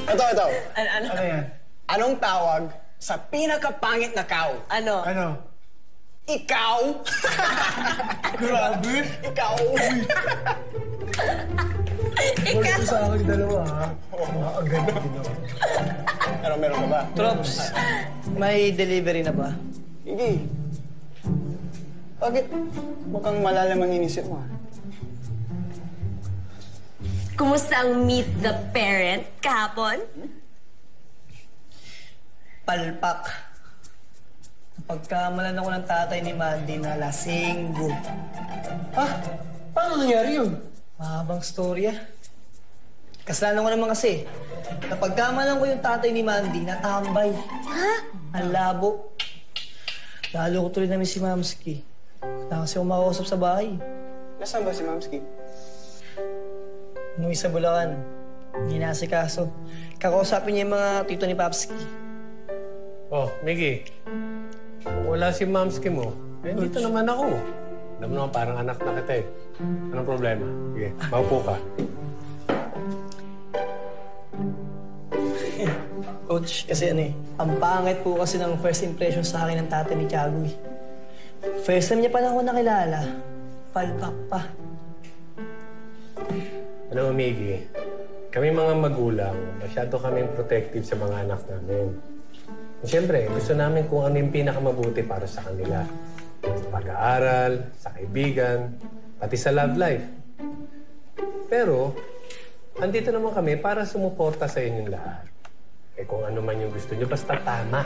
Ito. Ano yan? Anong tawag sa pinakapangit na cow? Ano? Ikaw? Grabe. Ikaw. Ikaw. Sa akin dalawa, ha? Ang ganda ginawa. Meron ka ba? Trops, may delivery na ba? Hindi. Bakit? Mukhang malalim ang inisip mo, ha? Kumusta ang Meet the Parent kahapon? Palpak. Pagkamalan ako ng tatay ni Mandy na lasenggo. Paano nangyari yun? Mahabang storya. Kasalanan ko naman kasi. Napagkamalan ko yung tatay ni Mandy na tambay. Ha? Ang labo. Lalo ko tuloy namin si Mamski. Na kasi umakausap sa bahay. Nasaan ba si Mamski? Umuwi sa Bulacan. Hindi nasikaso. Kakausapin niya yung mga tito ni Papski. Oh, Miggy. Kung wala si Mamski mo, dito naman ako. Alam mo naman, parang anak na kita eh. Anong problema? Sige, maupo ka. Coach, kasi ang pangit po kasi ng first impression sa akin ng tatay ni Tiago eh. First time niya pa lang ako nakilala, palpak pa. Alam mo, Miggy, kami mga magulang, masyado kaming protective sa mga anak namin. Siyempre, gusto namin kung ano yung pinakamabuti para sa kanila. Sa pag-aaral, sa kaibigan, pati sa love life. Pero, andito naman kami para sumuporta sa inyong lahat. Eh kung ano man yung gusto nyo, basta tama.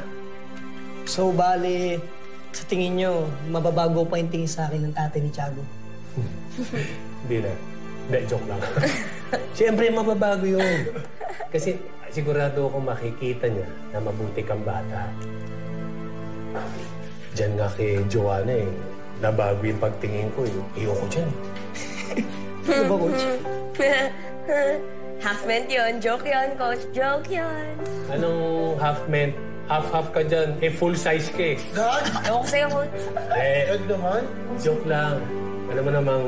So, bale, sa tingin nyo, mababago pa yung tingin sa akin ng tatay ni Tiago? Hindi na. Hindi, joke lang. Siyempre, mababago yun. Kasi sigurado ako makikita niya na mabuti kang bata. Diyan nga kay Joanna nabago yung pagtingin ko eh. Ayoko dyan eh. Ano ba, Coach? Half-meant yun. Joke yun, Coach. Joke yun. Anong half-meant? Half-half ka dyan. Full size ka eh. God? Ewan ko sa'yo, Coach. God naman? Joke lang. Alam mo namang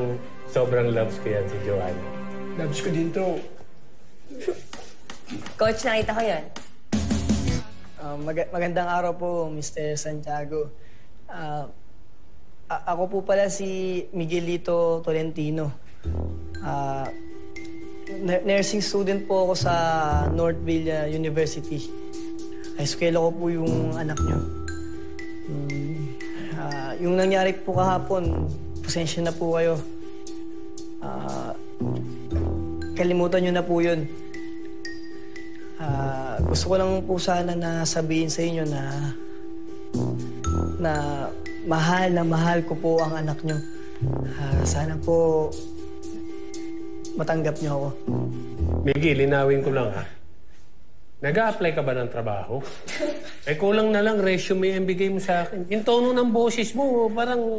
sobrang loves ko yan si Joanna. Loves ko din to. Coach, nakita ko yun. Magandang araw po, Mr. Santiago. Ako po pala si Miguelito Tolentino. Nursing student po ako sa Northville University. Eskwela ko po yung anak niyo. Yung nangyari po kahapon, pasensya na po kayo. Kalimutan nyo na po yun. Gusto ko lang po sana na sabihin sa inyo na mahal ko po ang anak nyo. Sana po matanggap nyo ako. Miggy, linawin ko lang ha. Nag-a-apply ka ba ng trabaho? Kulang na lang resume ang bigay mo sa akin. Yung tono ng boses mo, parang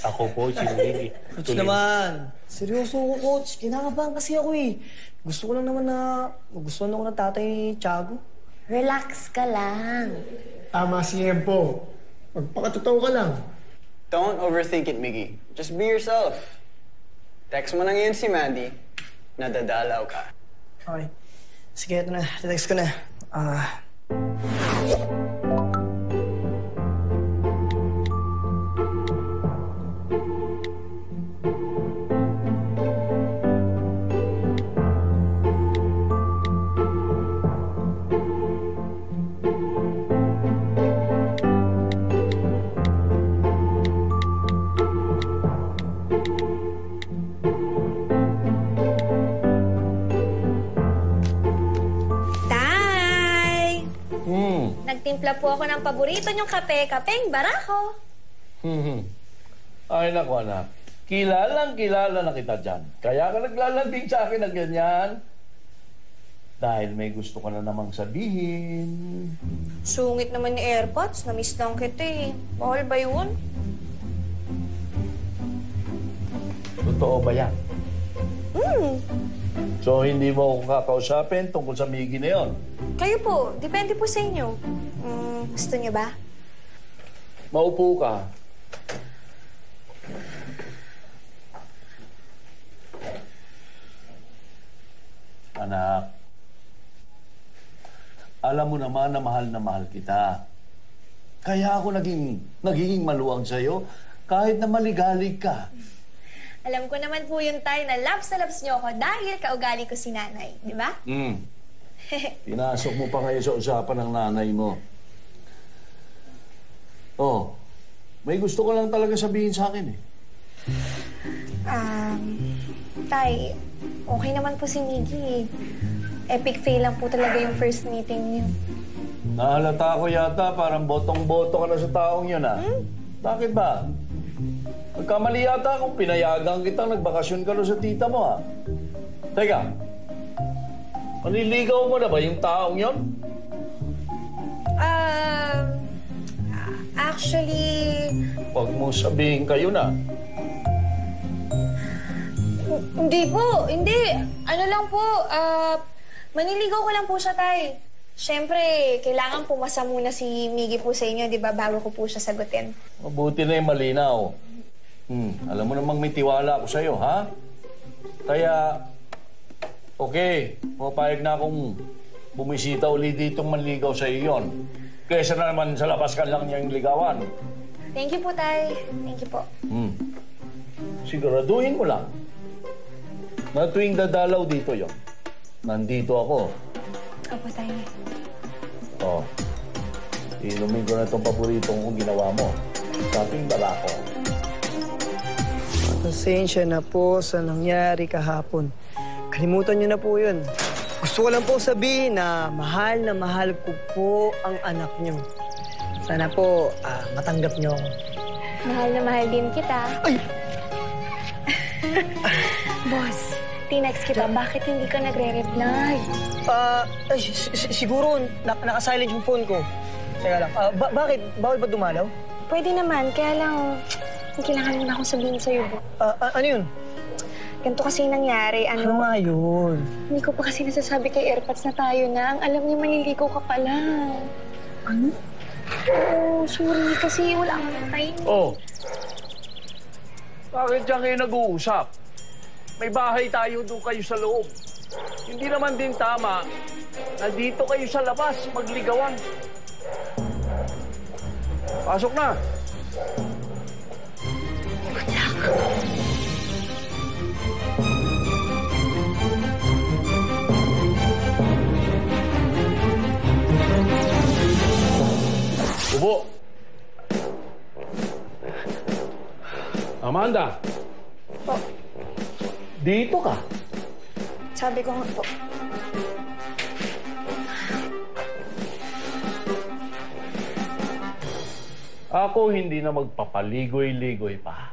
ako po, si Miggy. Coach naman. Seryoso ko, Coach. Kinakabahan kasi ako eh. Gusto ko lang naman na magustuhan ako ng tatay Tiago. Relax ka lang. Tama si Empo. Magpakatotoo ka lang. Don't overthink it, Miggy. Just be yourself. Text mo na ngayon si Mandy. Nadadalaw ka. Okay. Sige, ito na. Text ko na. Nagtimpla po ako ng paborito niyong kape, kapeng barako. Ay, naku, anak. Kilala na kita dyan. Kaya ka naglalambing sa akin na ganyan. Dahil may gusto ka na namang sabihin. Sungit naman ni AirPods. Namiss lang kita eh. Bawal ba yun? Totoo ba yan? So, hindi mo ako kakausapin tungkol sa Miggy na yun? Kayo po. Depende po sa inyo. Gusto niyo ba? Maupo ka. Anak, alam mo naman na mahal kita. Kaya ako nagiging maluwang sa'yo kahit na maligalig ka. Alam ko naman po yung tayo na loves niyo ako dahil kaugali ko si nanay. Di ba? Pinasok mo pa ngayon sa usapan ng nanay mo. Oh, may gusto ko lang talaga sabihin sa akin eh. Tay, okay naman po si Miggy. Epic fail lang po talaga yung first meeting niyo. Nahalata ko yata parang botong-boto ka na sa taong yun, ah. Bakit ba? Nagkamali yata kung pinayagan kitang nagbakasyon ka sa tita mo, ah. Teka, maniligaw mo na ba yung taong yun? Actually... Huwag mo sabihin kayo na. Hindi po, hindi. Ano lang po, maniligaw ko lang po siya, tay. Siyempre, kailangan pumasa muna si Miggy po sa inyo, di ba, bago ko po siya sagutin. Mabuti na yung malinaw. Alam mo namang may tiwala ako sa'yo, ha? Kaya, okay, mapayag na akong bumisita uli ditong manligaw sa iyo yun. Kaysa na naman sa labas ka lang niyang ligawan. Thank you po, tay. Thank you po. Siguraduhin mo lang na tuwing dadalaw dito yon, nandito ako. Opo, tay. Oh, inumin ko na itong paboritong kong ginawa mo. Kaping balako. Pasensya na po sa nangyari kahapon. Kalimutan niyo na po yun. Gusto ko lang po sabihin na mahal ko po ang anak niyo. Sana po matanggap niyo ako. Mahal na mahal din kita. Ay! Boss, tinext kita. Bakit hindi ka nagre-reply? Siguro naka-silent yung phone ko. Teka lang. Bakit? Bawal ba dumalaw? Pwede naman. Kaya lang, kailangan mo na akong sabihin sa'yo. Ano yun? Ganito kasi nangyari. Ano nga yun? Hindi ko pa kasi nasasabi kay AirPods na tayo na. Ang alam niya, maniligaw ka pala. Ano? Oo, sorry. Kasi wala akong time. Oh. Bakit dyan kayo nag-uusap? May bahay tayo, doon kayo sa loob. Hindi naman din tama na dito kayo sa labas magligawan. Pasok na. Ubo! Amanda! Dito ka. Sabi ko nga po. Ako hindi na magpapaligoy-ligoy pa.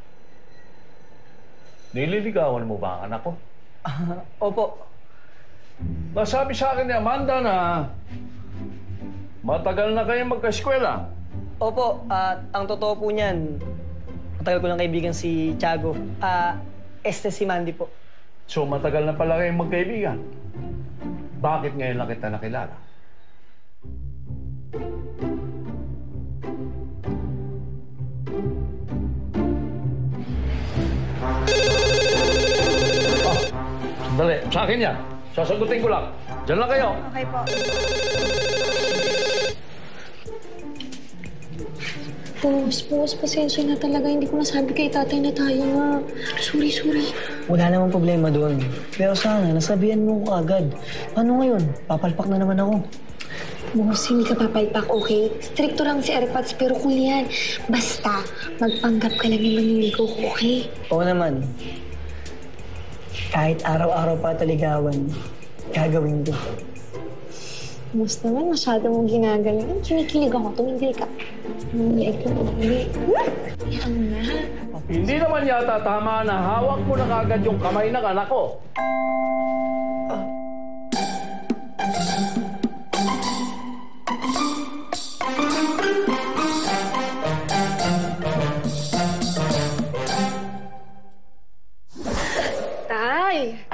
Nililigawan mo ba ang anak ko? Opo. Nasabi sa akin ni Amanda na matagal na kayong magka-eskwela. Opo, at ang totoo po niyan, matagal ko lang kaibigan si Tiago. Si Mandy po. So matagal na pala kayong magkaibigan. Bakit ngayon lang kita nakilala? Sandali, sa akin yan. Sasagutin ko lang. Diyan lang kayo. Okay po. Boss, pasensya na talaga. Hindi ko nasabi kay tatay na tayo nga. Sorry. Wala namang problema doon. Pero sana, nasabihan mo ko agad. Paano ngayon? Papalpak na naman ako. Boss, hindi ka papalpak, okay? Stricto lang si Airpods, pero cool yan. Basta, magpanggap ka lang yung maniligo ko, okay? Oo naman. Kahit araw-araw pa taligawan, gagawin ko. Boss naman, masyado mong ginagaling. Kinikilig ako, tumigil ka. Ikaw, hindi. Yan na. Hindi naman yata tama na hawak mo na kagad yung kamay ng anak ko.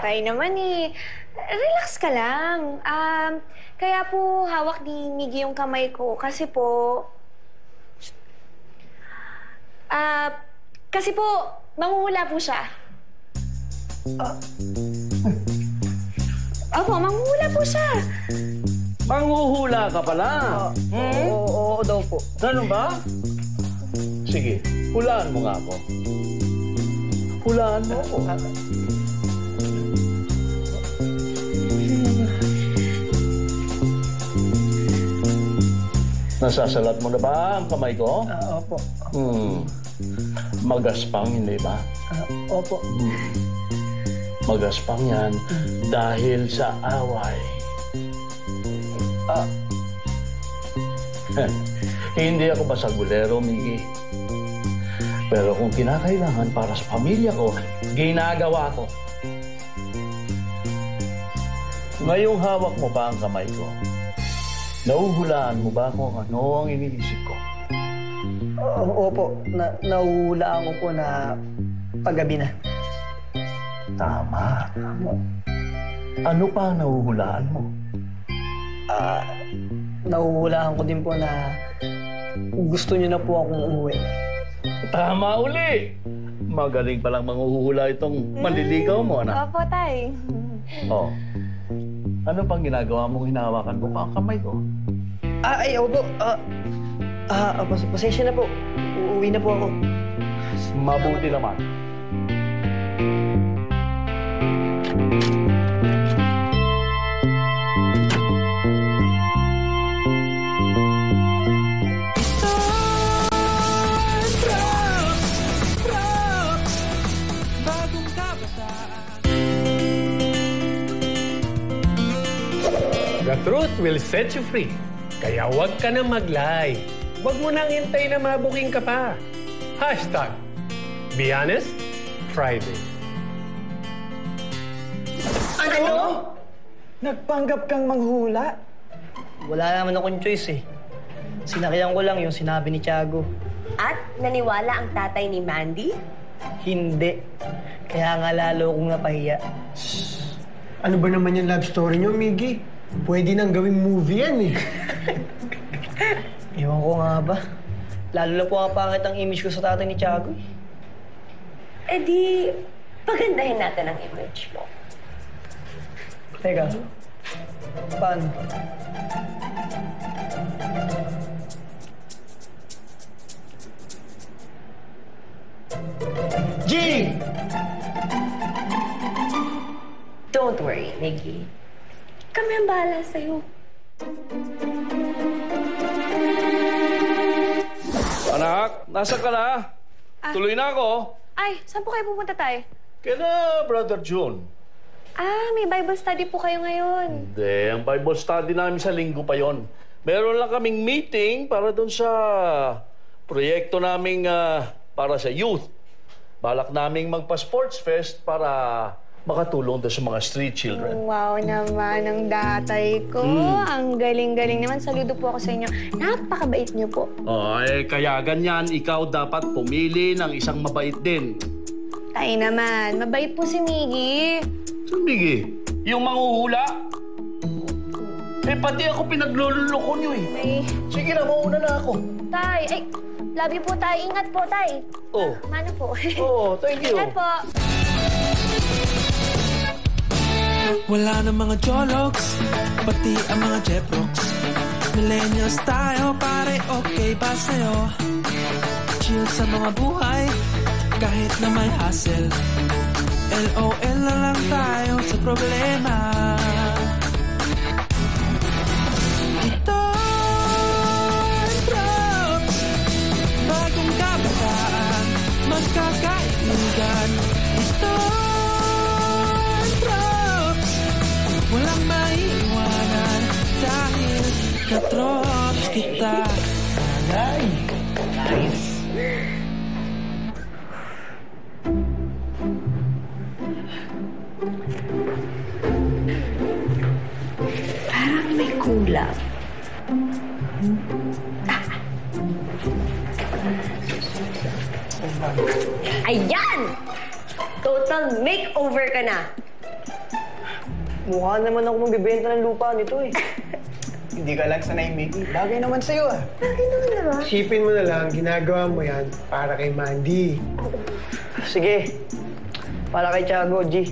Tay naman eh. Relax ka lang. Kaya po hawak ni Miggy yung kamay ko kasi po... kasi po, manghuhula po siya. Opo, manghuhula po siya. Manghuhula ka pala? Oo daw po. Ganun ba? Sige, hulaan mo nga ako. Hulaan mo ako. Nasasalat mo na ba ang kamay ko? Opo. Magaspang, hindi ba? Opo. Magaspang yan dahil sa away. Hindi ako basagulero, Miggy. Pero kung kinakailangan para sa pamilya ko, ginagawa ko. Ngayong hawak mo pa ang kamay ko, nauhulaan mo ba kung ano ang iniisip ko? Opo, nahuhulaan ko po na paggabi na. Tama. Ano pa ang nahuhulaan mo? Nahuhulaan ko din po na gusto niyo na po akong umuwi. Tama uli! Magaling palang manghuhula itong manliligaw mo, anak. Opo, tay. Oh. Ano pang ginagawa mong hinahawakan mo pa ang kamay ko? Opo. Pasensya na po. Uuwi na po ako. Mabuti naman. The truth will set you free. Kaya huwag ka na mag-lie. Huwag mo nang hintay na mabuking ka pa. Hashtag, Be Honest, Friday. Ano? Nagpanggap kang manghula? Wala naman akong choice eh. Sinakyan ko lang yung sinabi ni Tiago. At naniwala ang tatay ni Mandy? Hindi. Kaya nga lalo akong napahiya. Ano ba naman yung love story niyo, Miggy? Pwede nang gawing movie yan eh. Ewan ko nga ba. Lalo na po ang pangit ang image ko sa tatay ni Tiago. Eh di, pagandahin natin ang image mo. Teka, paano? G! Don't worry, Miggy. Kami ang bahala sa'yo. Anak, nasa ka na? Tuloy na ako. Ay, saan po kayo pupunta, tay? Kaya Brother June. May Bible study po kayo ngayon. Hindi, ang Bible study namin sa linggo pa yon. Meron lang kaming meeting para doon sa proyekto naming para sa youth. Balak naming magpa-sports fest para makatulong doon sa mga street children. Wow naman ang datay ko. Ang galing-galing naman. Saludo po ako sa inyo. Napakabait niyo po. Kaya ganyan, ikaw dapat pumili ng isang mabait din. Tay naman, mabait po si Miggy. Si Miggy? Yung manghuhula? Pati ako pinaglululoko niyo eh. Sige na, mauna na ako. Tay, love you po, Tay. Ingat po, Tay. Oh. Mano po. Thank you. Ingat po. Wala na mga jologs, pati ang mga jeprox. Millennials tayo, pare, okay ba sa'yo? Chill sa mga buhay, kahit na may hassle. LOL na lang tayo sa problema. Ito Props, bagong kabataan, magkakaibigan. Ito Props, walang maiiwanan dahil katrops kita. Nice. Parang may kulang. Ayan! Total makeover ka na. Mukha naman ako magbibenta ng lupa nito eh. Hindi ka lang sanay, Mickey. Bagay naman sa'yo ah. Bagay naman diba? Isipin mo na lang, ginagawa mo yan para kay Mandy. Sige. Para kay Tiago, G.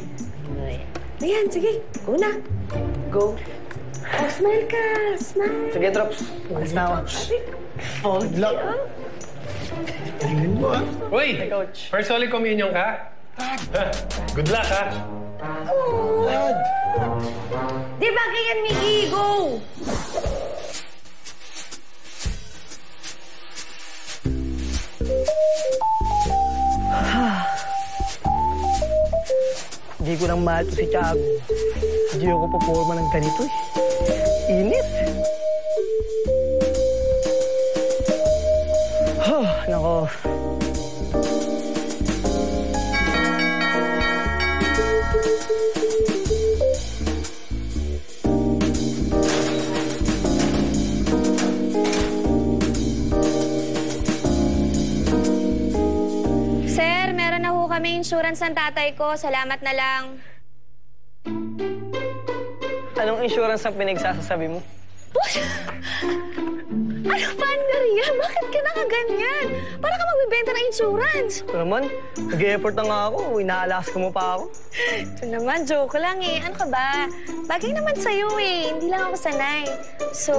Ayan, sige. Go na. Go. Oh, smile ka. Smile. Sige, Trops. Alis na ako. Oh, good luck. Tingnan mo ah. Uy! First Holy Communion ka? Good luck, ha? Oh. Di bagay yan, Miggy. Go! Hindi ko nang mahal to si Tiago. Hindi ako paporma ng ganito eh. Init. Nako. Sir, meron na ho kami insurance ng tatay ko. Salamat na lang. Anong insurance ang pinagsasasabi mo? Ano ba, Maria? Bakit ka nakaganyan? Para ka magbibenta ng insurance. Ito naman, nag-e-effort na nga ako. Inaalaska mo pa ako. Ito naman, joke lang eh. Ano ka ba? Bagay naman sa'yo eh. Hindi lang ako sanay. So,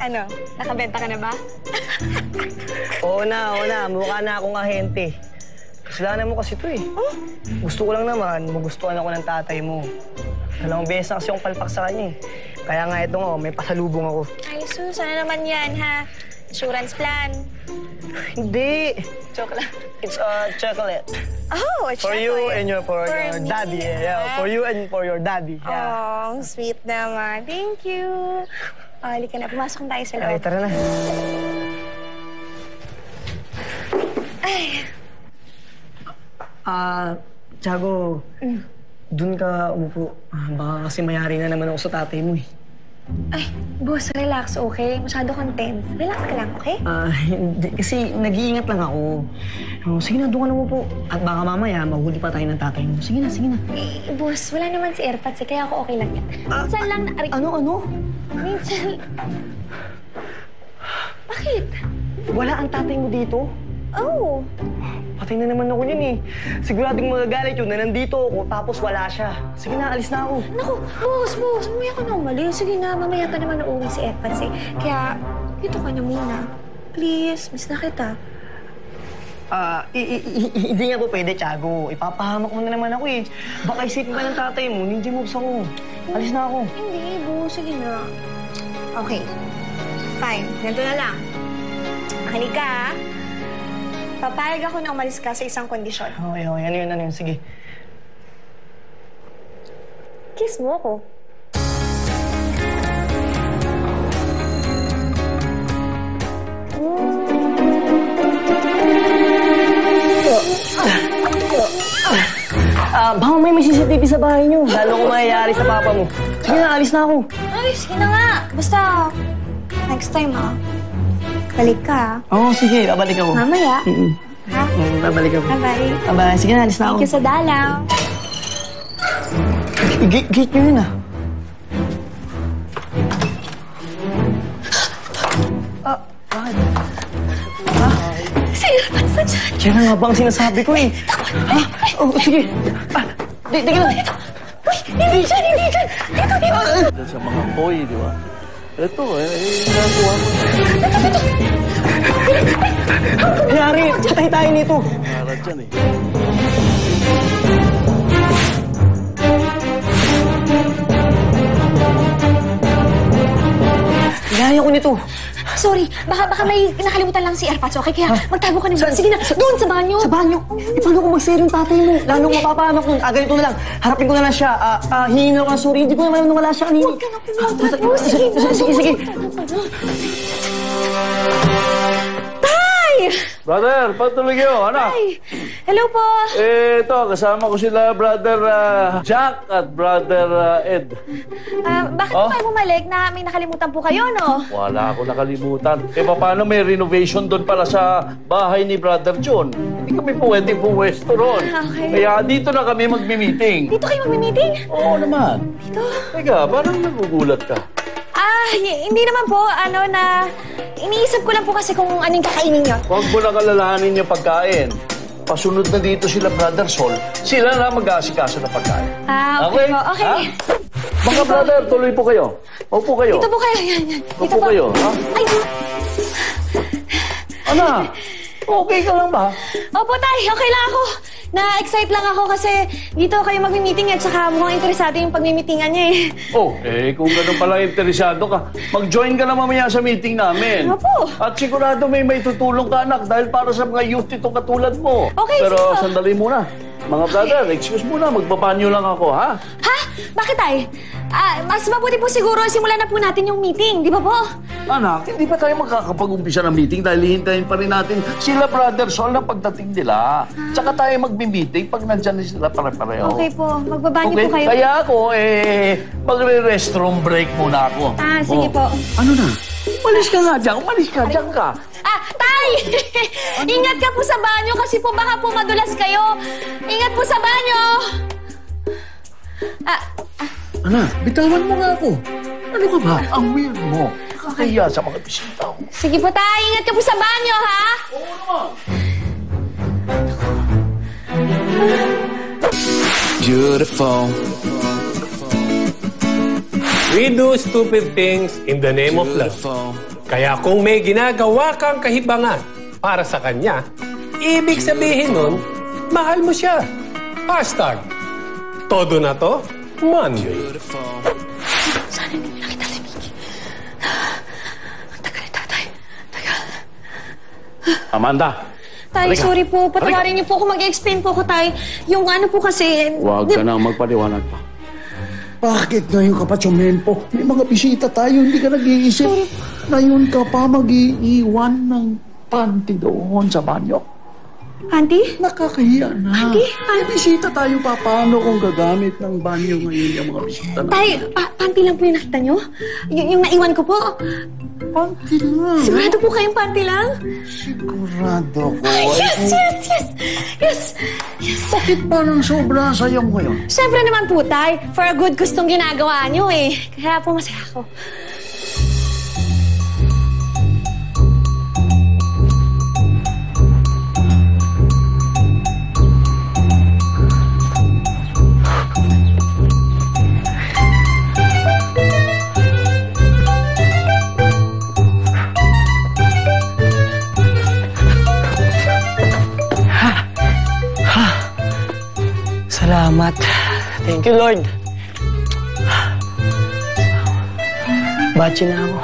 ano? Nakabenta ka na ba? Oo na. Mukha na akong ahente. Kasalanan mo kasi ito eh. Oh? Gusto ko lang naman, magustuhan ako ng tatay mo. Dalawang beses na kasi akong palpak sa kanya eh. Kaya nga ito nga, may pasalubong ako. Ay, sus, ano naman yan, ha? Insurance plan. Hindi. Joke lang. It's a chocolate. Oh, a For chocolate. you and for your me, daddy. Yeah, for you and for your daddy. Yeah. Oh, sweet naman. Thank you. Halika na, pumasok na tayo sa loob. Ay, tara na. Ay. Tiago, dun ka umupo. Baka kasi mayari na naman ako sa tatay mo eh. Ay, boss, relax, okay? Masyado kang tense. Relax ka lang, okay? Hindi. Kasi nag-iingat lang ako. Sige na, doon ka na umupo. At baka mamaya, mahuli pa tayo ng tatay mo. Sige na. Eh, boss, wala naman si AirPods, kaya ako okay lang yan. Minsan lang na... Ano? Minsan... Bakit? Wala ang tatay mo dito? Oh. Patay na naman ako yun eh. Siguradong magagalit yun na nandito ako tapos wala siya. Sige na, alis na ako. Naku, boss, mamaya ka na umalis. Sige na, mamaya pa naman uuwi si AirPods eh. Kaya, dito ka na muna. Please, miss na kita. Hindi nga po pwede, Tiago. Ipapahamak mo na naman ako eh. Baka isipin pa ng tatay mo, ninja moves ako. Alis na ako. Hindi, boss. Sige na. Okay. Fine. Ganito na lang. Makinig ka, ha? Papayag ako na umalis ka sa isang kondisyon. Okay. Ano yun? Sige. kiss mo ako. Baka may CCTV sa bahay niyo. Lalo kung mayayari sa papa mo. Sige na, alis na ako. Ay, sige na nga. Basta, next time balik ka Oo, sige. Babalik ako. Mamaya. Ha? Babalik ako. Bye-bye. Bye-bye. Sige na, alis na ako. Thank you sa dalaw. Gate niyo yun Bakit? Si Irfan sa dyan. Yan nga ba ang sinasabi ko eh. Sige. Tingin lang. Uy, hindi dyan. Dito. Sa mga boy, di ba? Ito, ginagawa mo. Yari, patay tayo nito. Harap dyan eh. Gaya ko nito. Sorry, baka may nakalimutan lang si Airpods, okay? Kaya magtago ka na. Sige na, doon sa banyo. Sa banyo? Paano kung mag-share yung tatay mo? Lalong mapapahamak nun. Ganito na lang. Harapin ko na lang siya. Hingin na lang sorry. Hindi ko naman nung wala siya kanina. Huwag ka na pumunta. Sige. Tay! Brother, patuloy kayo, anak. Tay! Hello po. Ito, kasama ko sila, brother Jack at brother Ed. Bakit po kayo bumalik na may nakalimutan po kayo, no? Wala ako nakalimutan. Paano may renovation doon pala sa bahay ni Brother John? Hindi kami pwede puwesto ron. Okay. Kaya dito na kami magmi-meeting. Dito kayo magmi-meeting? Oo naman. Dito? Teka, parang nagugulat ka. Hindi naman po, iniisip ko lang po kasi kung anong kakainin niyo. Huwag mo na kalalahanin yung pagkain. Pasunod na dito sila, Brother Sol. Sila na mag-aasikaso ng pagkain. Okay po. Okay. Ha? Mga brother, tuloy po kayo. Opo kayo. Dito po kayo. Yan. Dito Opo kayo, ha? Ay! Anak, okay ka lang ba? Opo, tay. Okay lang ako. Na-excite lang ako kasi dito kayo magmi-meeting at saka mukhang interesado yung pagmi-meetingan niya eh. Kung ganun pala interesado ka, mag-join ka na mamaya sa meeting namin. Opo. At sigurado may tutulong ka, anak, dahil para sa mga youth ito katulad mo. Okay, Pero sige po. sandali muna. Mga brother, excuse muna, magbabanyo lang ako, ha? Ha? Bakit, tay? Mas mabuti po siguro simulan na po natin yung meeting, di ba po? Anak, hindi pa tayo makakapag-umpisa ng meeting dahil hihintayin pa rin natin sila, Brother Sol, na pagdating nila. Tsaka tayo mag-meeting pag nandyan na sila pare-pareho. Okay po. Magbabanyo po kayo. Kaya ako, magre-restroom break muna ako. Sige po. Ano na? Umalis ka nga dyan. Umalis ka. Dyan ka. Tay! Ingat ka po sa banyo kasi po baka po madulas kayo. Ingat po sa banyo! Anak, bitawan mo nga ako. Ano ka ba? Ang weird mo. Kakahiya sa mga bisita ko. Sige po, tay. Ingat ka po sa banyo, ha? Oo naman. Beautiful. We do stupid things in the name of love. Kaya kung may ginagawa kang kahibangan para sa kanya, ibig sabihin nun, mahal mo siya. Hashtag, todo na to, Monday. Sana hindi nakita si Mickey. Ang tagal ni tatay. Amanda. Tay, Halika. sorry po. Patawarin niyo po ako. Mag-explain po ako, tay. Yung ano po kasi... Huwag ka nang magpaliwanag pa. Bakit ngayon ka pa tsumempo? May mga bisita tayo, hindi ka nag-iisip. Ngayon ka pa mag-iiwan ng panty doon sa banyo. Auntie? Nakakahiya na. Auntie? May bisita tayo pa. Paano kung gagamit ng banyo ngayon yung mga bisita na? Tay, panty lang po yung nakita niyo? Yung naiwan ko po? Panty lang. Sigurado po kayong panty lang? Sigurado ko. Yes! Bakit parang sobra sa'yo ngayon? Siyempre naman po, tay. For a good gustong ginagawa niyo eh. Kaya po masaya ako. Salamat. Thank you, Lord. Bachi na ako.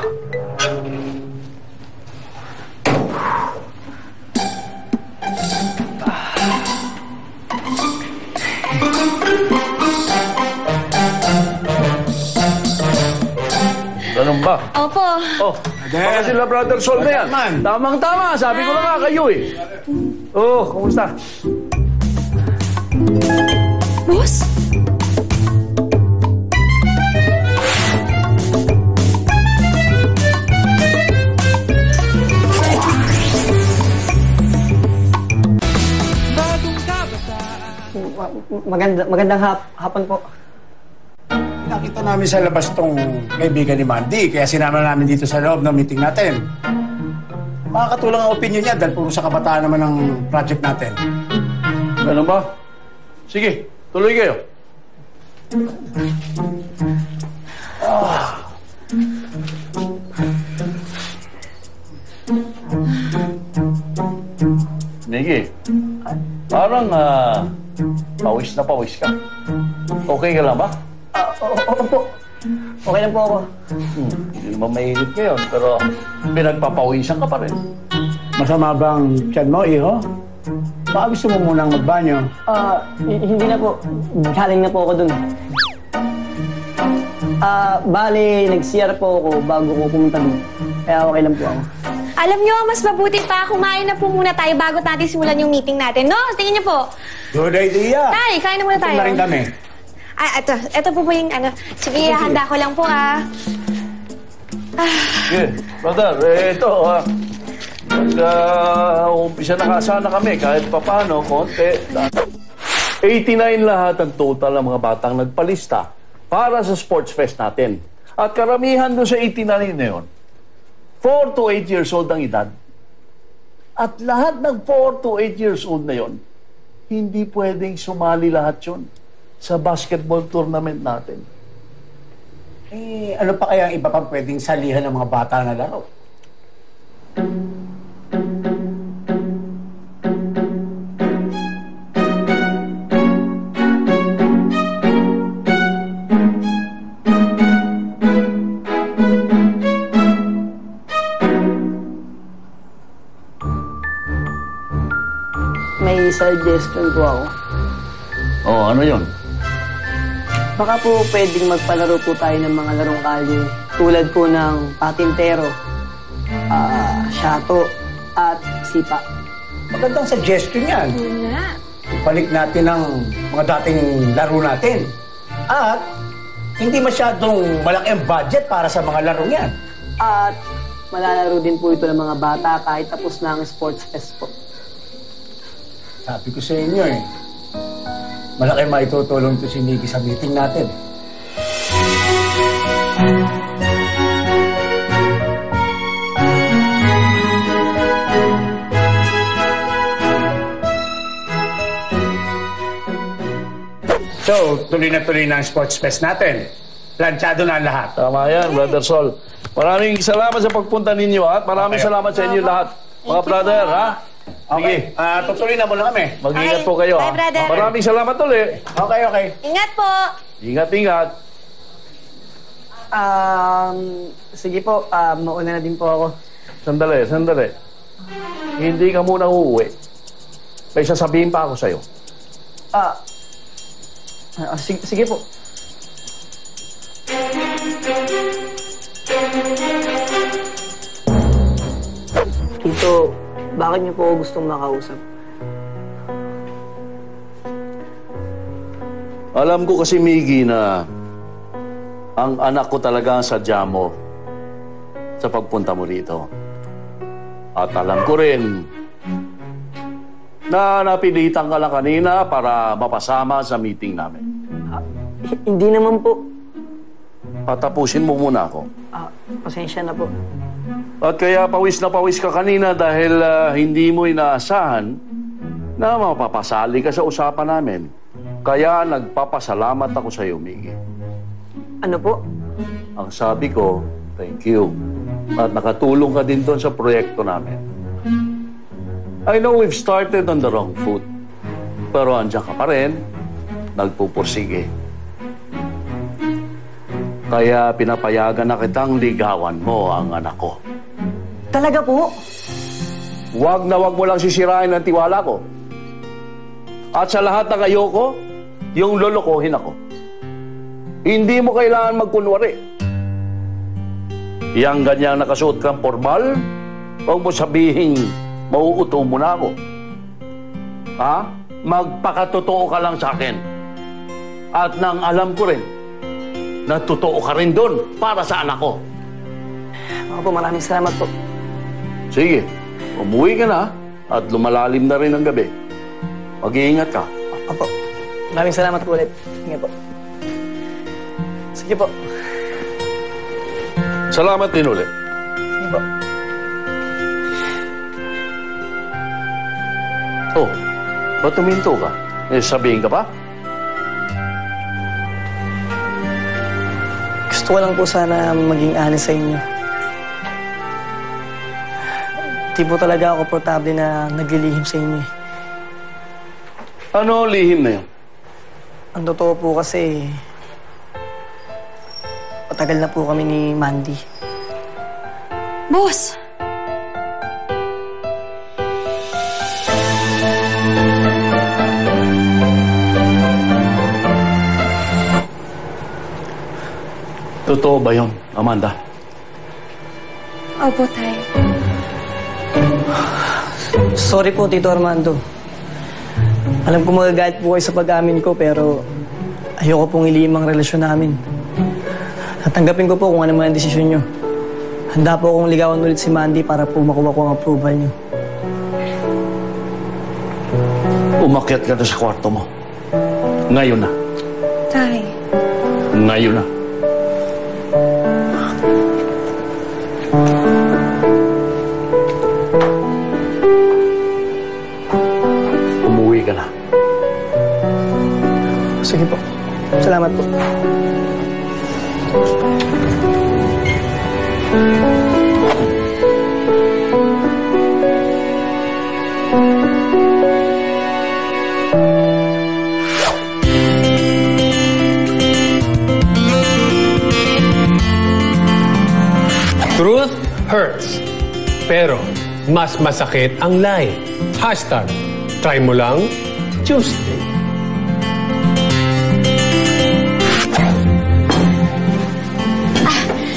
Meron ka? Opo. Oh, baka sila Brother Sol na yan. Tamang-tama, sabi ko na nga kayo eh. Oh, kumusta? Boss? Magandang hapon po. Nakita namin sa labas tong kaibigan ni Mandy, kaya sinama namin dito sa loob ng meeting natin. Makakatulong ang opinion niya dahil puro sa kabataan naman ang project natin. Ganun ba? Sige, tuloy kayo. Niggy, parang pawis na pawis ka. Okay ka lang ba? Opo. Okay lang po ako. Hindi naman mainit ngayon, pero pinagpapawisan ka pa rin. Masama bang tiyan mo, iho? Baka gusto mo munang magbanyo? Hindi na po. Galing na po ako dun. Bale, nag-CR po ako bago ko pumunta dun. Kaya okay lang po ako. Alam nyo, mas mabuti pa, kumain na po muna tayo bago natin simulan yung meeting natin. No? Tingin nyo po. Good idea. Tay, kain na muna tayo. Ito na rin kami. Ito po yung ano. Sige, handa ko lang po Sige, brother, ito umpisa na sana kami kahit papano, konti. 89 lahat ang total ng mga batang nagpalista para sa sports fest natin. At karamihan doon sa 89 na yun, 4 to 8 years old ang edad. At lahat ng 4 to 8 years old na yon, hindi pwedeng sumali lahat yun sa basketball tournament natin. Ano pa kaya ang iba pang pwedeng salihan ng mga bata na laro? May suggestion po ako. Oh, ano yon? Baka po pwedeng magpalaro po tayo ng mga larong kalye tulad po ng patintero, shato, at sipa. Magandang suggestion yan. Ibalik natin ang mga dating laro natin. At hindi masyadong malaki ang budget para sa mga larong yan. At malalaro din po ito ng mga bata kahit tapos na ang sports fest po. Sabi ko sa inyo malaki maitutulong ito si Nikki sa meeting natin. So, tuloy na ang sports fest natin. Planchado na ang lahat. Tama yan, Brother Sol. Maraming salamat sa pagpunta ninyo at maraming salamat sa inyo lahat. Mga brother, ha? Sige. Okay. Tutuloy na muna kami. Mag-ingat po kayo, Bye, brother. Maraming salamat ulit. Okay. Ingat po. Ingat. Sige po, mauna na din po ako. Sandali. Hindi ka muna uuwi. May sasabihin pa ako sa'yo. Sige po. Tito, bakit niyo po ako gustong makausap? Alam ko kasi, Miggy, na ang anak ko talaga ang sadya mo sa pagpunta mo rito. At alam ko rin na napilitan ka lang kanina para mapasama sa meeting namin. Hindi naman po. Patapusin mo muna ako. Pasensya na po. At kaya pawis na pawis ka kanina dahil hindi mo inaasahan na mapapasali ka sa usapan namin. Kaya nagpapasalamat ako sa iyo, Miggy. Ano po? Ang sabi ko, thank you. At nakatulong ka din doon sa proyekto namin. I know we've started on the wrong foot. Pero andiyan ka pa rin, nagpupursige. Kaya pinapayagan na kitang ligawan mo ang anak ko. Talaga po? Huwag na huwag mo lang sisirain ang tiwala ko. At sa lahat ng ayoko, yung lolokohin ako. Hindi mo kailangan magkunwari. Yang ganyan nakasuot kang formal, huwag mo sabihin, mauuto mo na ako. Ha? Magpakatotoo ka lang sa akin. At nang alam ko rin, na totoo ka rin doon para sa anak ko. Ako po, maraming salamat po. Sige, umuwi ka na at lumalalim na rin ang gabi. Mag-iingat ka. Opo. Maraming salamat po ulit. Sige po. Sige po. Salamat din ulit. Sige po. Oh, ba't tuminto ka? Eh, sabihin ka pa? Gusto ko lang po sana maging honest sa inyo. Di po talaga ako komportable na naglilihim sa inyo. Ano lihim na yun? Ang totoo po kasi, matagal na po kami ni Mandy. Boss! Totoo ba yun, Amanda? Opo, Tay. Sorry po, Tito Armando. Alam ko magagalit po kayo sa pag-amin ko, pero ayoko pong ilihim ang relasyon namin. Tatanggapin ko po kung ano man ang desisyon nyo. Handa po akong ligawan ulit si Mandy para po makuha ko ang approval nyo. Umakyat ka na sa kwarto mo. Ngayon na. Tay. Ngayon na. Umuwi ka na. Sige po. Salamat po. Truth hurts. Pero mas masakit ang lie. Hashtag, try mo lang, Tuesday.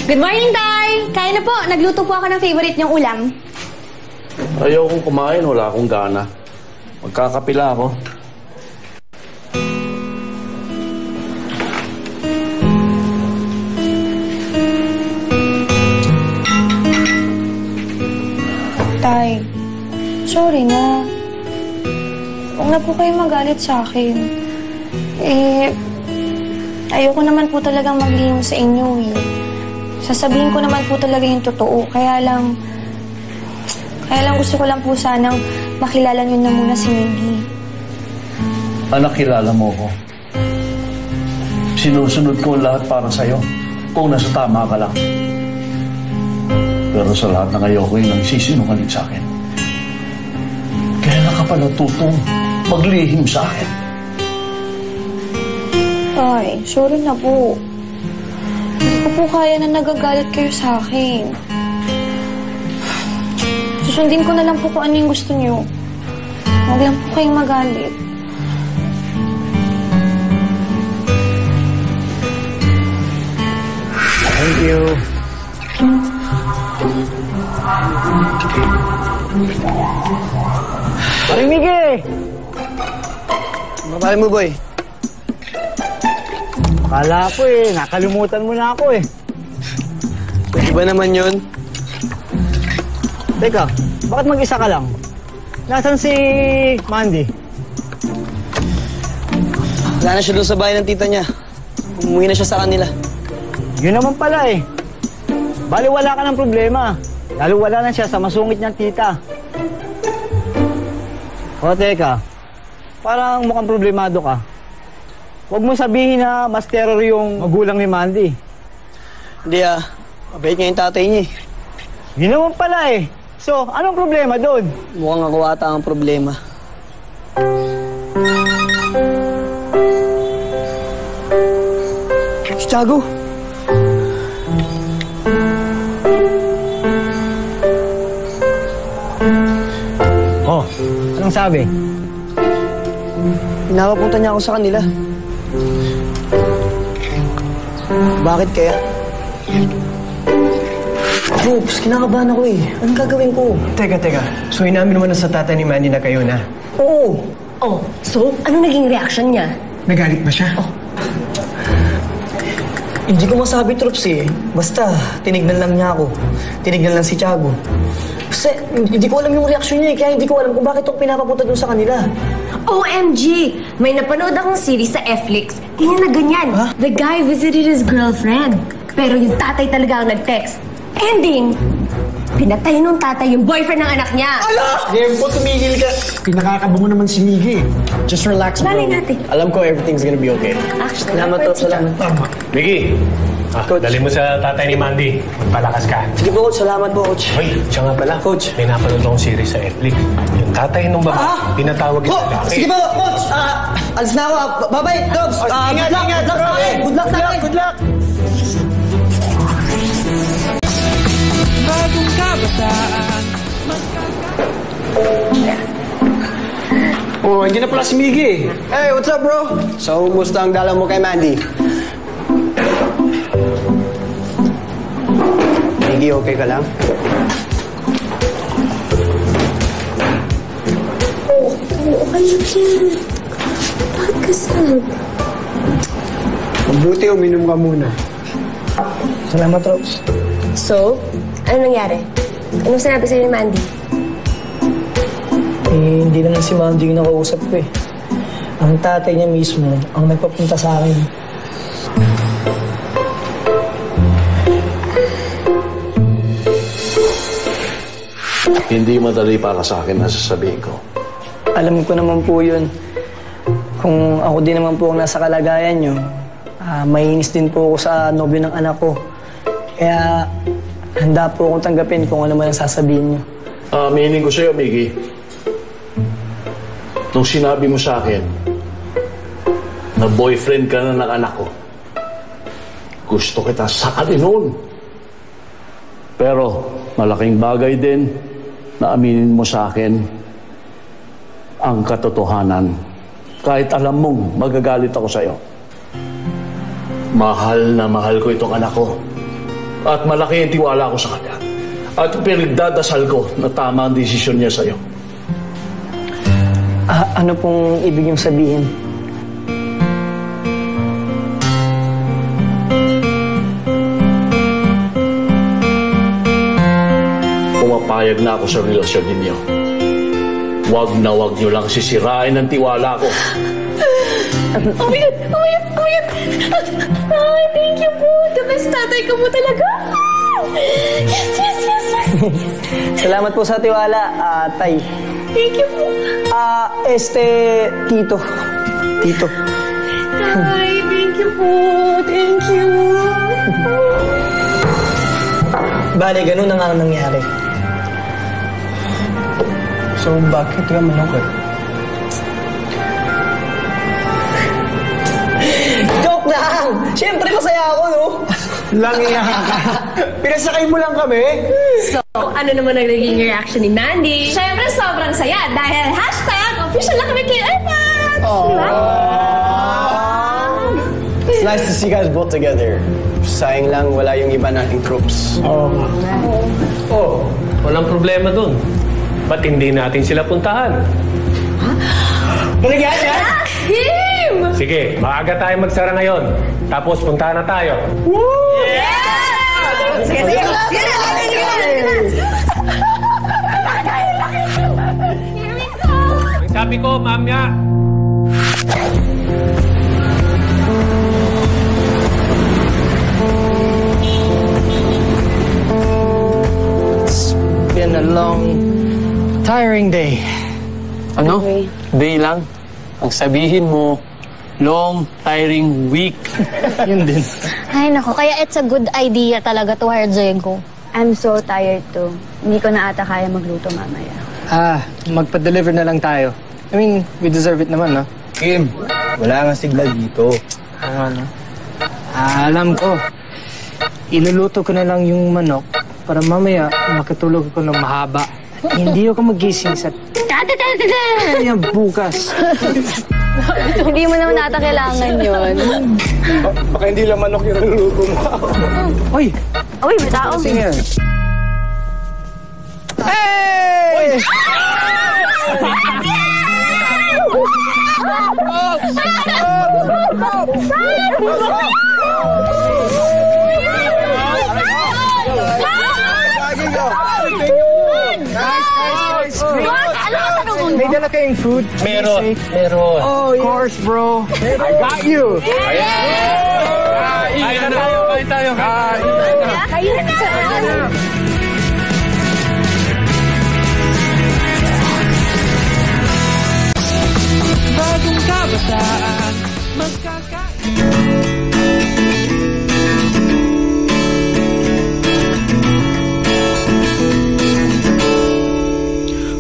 Good morning, Tay! Kaya na po. Nagluto po ako ng favorite niyong ulam. Ayaw kong kumain, wala akong gana. Magkakapila ako. Tay, sorry na. Huwag na po kayo magalit sa akin. Ayoko naman po talagang maglihim sa inyo eh. Sasabihin ko naman po talaga yung totoo. Kaya lang gusto ko lang po sanang makilala niyo na muna si Miggy. Anak, kilala mo ko. Sinusunod ko lahat para sa'yo. Kung nasa tama ka lang. Pero sa lahat ng ayoko yung nagsisinungaling sa akin. Kailan ka pa natutong maglihim sa akin? Tay, sorry na po. Hindi ko po kaya na nagagalit kayo sa akin. Susundin ko na lang po kung ano yung gusto niyo. Huwag lang po kayong magalit. Thank you. Paring Miggy! Mabali mo, boy. Akala ko nakalimutan mo na ako Pwede ba naman yun? Teka, bakit mag-isa ka lang? Nasaan si Mandy? Wala na siya doon sa bahay ng tita niya. Umuwi na siya sa kanila. Yun naman pala Bali wala ka ng problema. Lalo wala na siya sa masungit niyang tita. O teka, parang mukhang problemado ka. Huwag mo sabihin na mas terror yung magulang ni Mandy. Hindi mabait niya yung tatay niya Yun naman pala So, anong problema doon? Mukhang ako ata ang problema. Tiago! Oh, anong sabi? Pinapapunta niya ako sa kanila. Bakit kaya? Oops, kinakabahan ako eh. Anong gagawin ko? Teka. So inamin mo na sa tatay ni Mandy na kayo na? Oo. Oh, so, ano naging reaction niya? Nagalit ba siya? Hindi ko masabi, Troops eh. Basta, tinignan lang niya ako. Tinignan lang si Tiago. Kasi, hindi ko alam yung reaksyon niya eh. Kaya hindi ko alam kung bakit ako pinapapunta doon sa kanila. OMG! May napanood akong series sa Netflix. Ganyan na ganyan. The guy visited his girlfriend. Pero yung tatay talaga ang nag-text. Ending! Pinatay nung tatay yung boyfriend ng anak niya. Jempo, tumigil ka. Pinakakabango naman si Miggy. Just relax, bro. Balay natin. Alam ko everything's gonna be okay. Actually, Salamat, Troops. Salamat. Miggy, dali mo sa tatay ni Mandy. Magpalakas ka. Sige po, Coach. Salamat po, Coach. Hoy, siya nga pala. Coach, may napanood akong series sa Netflix. Yung tatay nung babae, pinatawag yung lalaki. Sige po, Coach. Alis na ako. Bye-bye, Troops. Ingat. Good luck sa akin. Good luck. Bagong kabataan. Oh, hindi na pala si Miggy. Hey, what's up, bro? So, kumusta ang dalaw mo kay Mandy? Miggy, okay ka lang? Okay yan. Bakit ka sad? Mabuti, uminom ka muna. Salamat, Troops. So, ano nangyari? Anong sinabi sa'yo ni Mandy? Eh, hindi naman si Mandy yung nakausap ko eh. Ang tatay niya mismo ang nagpapunta sa akin. Hindi madali para sa akin na sasabihin ko. Alam ko naman po yun. Kung ako din naman po ang nasa kalagayan niyo, mainis din po ako sa nobyo ng anak ko. Kaya handa po akong tanggapin kung ano man ang sasabihin niyo. Aminin ko sa'yo, Miggy. Nung sinabi mo sa akin na boyfriend ka na ng anak ko, gusto kita sakalin noon. Pero malaking bagay din na aminin mo sa akin ang katotohanan. Kahit alam mong magagalit ako sa'yo. Mahal na mahal ko itong anak ko. At malaki ang tiwala ko sa kanya. At pinagdadasal ko na tama ang desisyon niya sa'yo. Ano pong ibig niyong sabihin? Pumapayag na ako sa relasyon ninyo. Huwag na huwag niyo lang sisirain ang tiwala ko. Oh my God! Ay, thank you po! The best tatay ko mo talaga! Yes! Salamat po sa tiwala, Tay. Thank you po! Tito. Tay, thank you po! Thank you! Bale, ganun na nga ang nangyari. So, bakit ka manukot? Joke lang! Siyempre masaya ako, no? Langiya ka. Pinasakay mo lang kami. So, ano naman ang naging reaction ni Mandy? Siyempre, sobrang saya dahil #official na kami kay Erpat! It's nice to see you guys both together. Sayang lang, wala yung iba nating troops. Walang problema dun. Ba't hindi natin sila puntahan? Balik yan! Him! Sige, maaga tayo magsara ngayon. Tapos puntahan na tayo. Sige! Ang sabi ko, mamya. It's been a long, tiring day. Ano? Day lang? Ang sabihin mo, long, tiring week. Yun din. Ay, nako. Kaya it's a good idea talaga to hire Diego. I'm so tired too. Hindi ko na ata kaya magluto mamaya. Magpa-deliver na lang tayo. I mean, we deserve it naman, no? Kim, wala nga signal dito. Ano? Alam ko. Iluluto ko na lang yung manok para mamaya makatulog ako ng mahaba. Hindi ako magising sa yan bukas. Hindi mo naman ata kailangan yun. Baka hindi lang manok yung niluluto mo. Uy! Uy, may tao. Sige. May dala kayong food? Meron. Oh, of course, bro. I got you. Kain tayo. Bagong kabataan,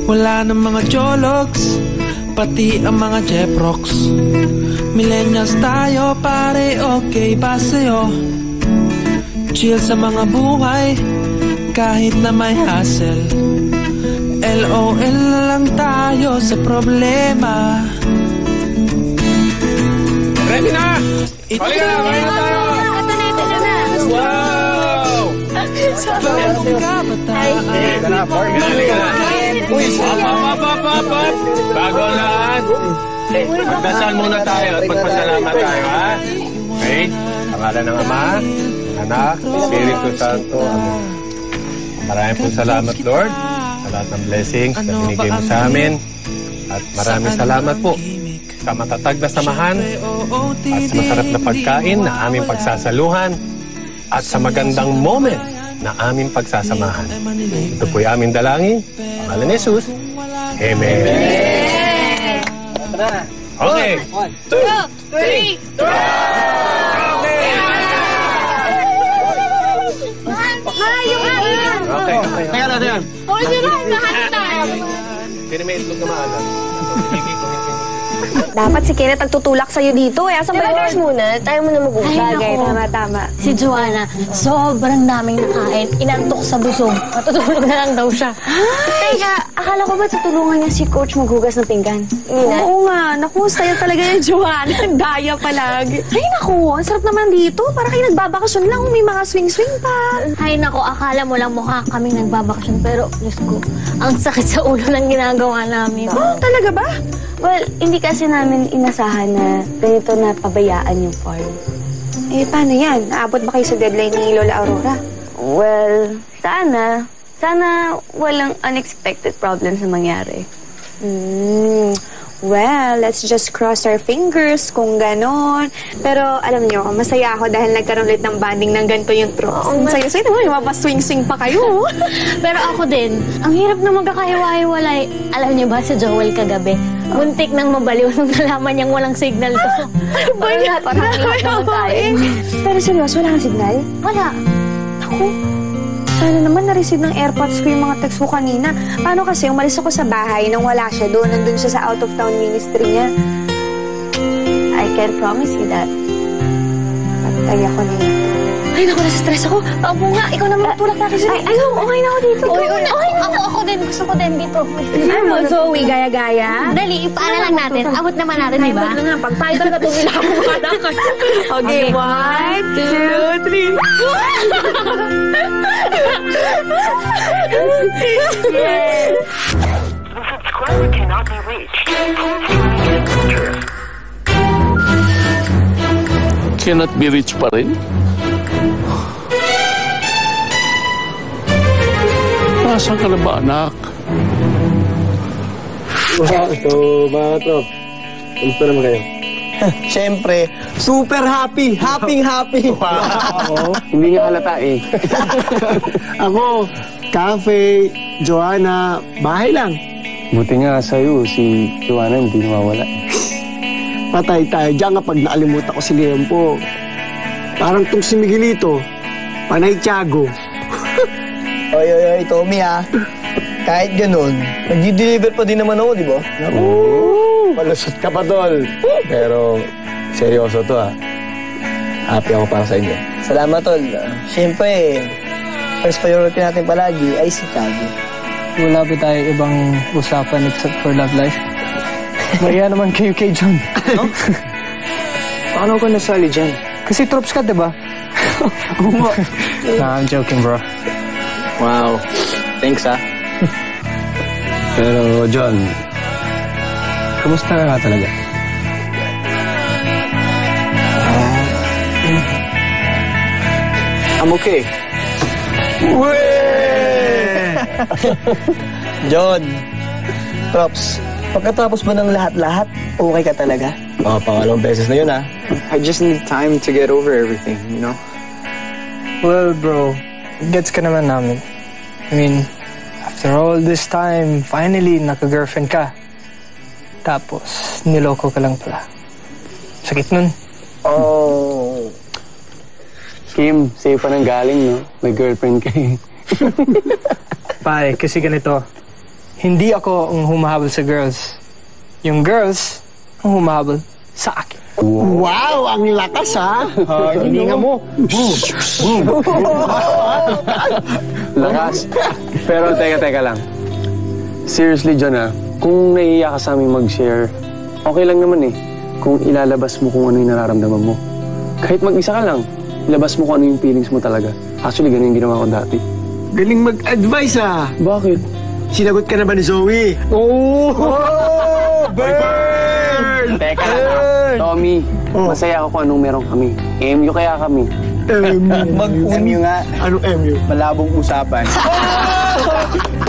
wala ng mga jologs, pati ang mga jeprox. Millennials tayo, pare, okay ba sa'yo? Chill sa mga buhay, kahit na may hassle. LOL lang tayo sa problema. Ready na! Halika na tayo! Wow! Bagong kabataan. Uy, up. Bago ang lahat. Magdasal muna tayo at magpasalamat tayo, ha? Okay? Pangalan ng Ama, ng Anak, Espiritu Santo. Amen. Maraming pong salamat, Lord, sa lahat ng blessings na binigay mo sa amin. At maraming salamat po sa matatag na samahan at sa masarap na pagkain na aming pagsasaluhan at sa magandang moment na aming pagsasamahan. Ito po'y aming dalangin. Pangalan ni Jesus. Amen. Okay. 1, 2, 3, Okay. Teka lang. Hoy, sino ang nakakita? Sino may itlog na maalam? Dapat si Kenneth nagtutulak sa'yo dito eh. Asan ba yung oras muna? Tayo muna mag-usap. Ay, naku. Tama. Si Joanna, sobrang daming nakain. Inantok sa busog. Matutulog na lang daw siya. Teka, akala ko ba tutulungan niya si Coach maghugas ng pinggan? Oo nga. Naku, sa'yo talaga yung Joanna. Daya palagi. Ay, naku. Ang sarap naman dito. Para kayo nagbabakasyon lang. May mga swing-swing pa. Ay, naku. Akala mo lang mukha kaming nagbabakasyon. Pero, Diyos ko, ang sakit sa ulo ng ginagawa namin. Oh, talaga ba? Well, hindi kasi namin inasahan na ganito na pabayaan yung farm. Eh, paano yan? Naabot ba kayo sa deadline ni Lola Aurora? Well, sana. Sana walang unexpected problems na mangyari. Well, let's just cross our fingers kung ganon. Pero alam niyo, masaya ako dahil nagkaroon ulit ng banding ng ganito yung troops. Ang saya-saya naman, yung mapaswing-swing pa kayo. Pero ako din, ang hirap na magkakahiwa-hiwalay. Alam niyo ba si Joel kagabi? Muntik nang mabaliw nung nalaman niyang walang signal to. Parang lahat naman tayo. Pero seryoso, wala kang signal? Wala. Ako? Sana naman na-receive ng AirPods ko yung mga text ko kanina. Paano kasi umalis ako sa bahay nang wala siya doon. Nandun siya sa out-of-town ministry niya. I can't promise you that. Patay ako na yun. Ay, naku, nasa-stress ako. Paupo nga, ikaw naman tulak na kasi. Ay, okay na ako dito. Ako din, gusto ko din dito. Ano, Zoe, gaya-gaya? Dali, ipaala lang natin. Abot naman natin, di ba? Abot na nga, pag tayo talaga tumila ako makadakan. Okay, 1, 2, 3. Yes. The subscriber cannot be reached. Cannot be reached pa rin? Nasaan ka na ba, anak? So, mga trop, kamusta naman kayo? Siyempre, super happy! Happy! Wow! Hindi nga halata eh. Ako, cafe, Joanna, bahay lang. Buti nga sa'yo, si Joanna hindi nawawala. Patay tayo dyan kapag naalimutan ko si Liempo. Parang tong si Miguelito, panay Tiago. Oy, Tommy ha. Kahit ganun, nag-deliver pa din naman ako, di ba? Palusot ka pa, tol. Pero, seryoso to ha. Happy ako para sa inyo. Salamat, Tol. Siyempre, first priority natin palagi ay si Tiago. Wala ba tayo ibang usapan except for love life? Maya naman kayo kay John. Paano ka nasali dyan? Kasi troops ka, diba? Nah, I'm joking, bro. Wow. Thanks, ha? Pero, John, kamusta ka nga talaga? I'm okay. John, props. Pagkatapos ba ng lahat-lahat, okay ka talaga? Pangalawang beses na yun, ah. I just need time to get over everything, you know? Well, bro, gets ka naman namin. I mean, after all this time, finally, naka-girlfriend ka. Tapos, niloko ka lang pala. Sakit nun. Oh. Kim, sa'yo pa nang galing, no? May girlfriend ka eh. Pare, kasi ganito. Hindi ako ang humahabol sa girls. Yung girls ang humahabol sa akin. Wow, ang lakas ha. Hindi nga mo. Lakas. Pero teka lang. Seriously, John, kung naiiyak ka sa aming mag-share, okay lang naman eh. Kung ilalabas mo kung ano yung nararamdaman mo. Kahit mag-isa ka lang, ilabas mo kung ano yung feelings mo talaga. Actually, ganun yung ginawa ko dati. Galing mag-advise ah. Bakit? Sinagot ka na ba ni Zoe? Oh! Burn! Teka lang, Tommy, masaya ako kung anong meron kami. MU kaya kami. MU nga. Anong MU? Malabong usapan.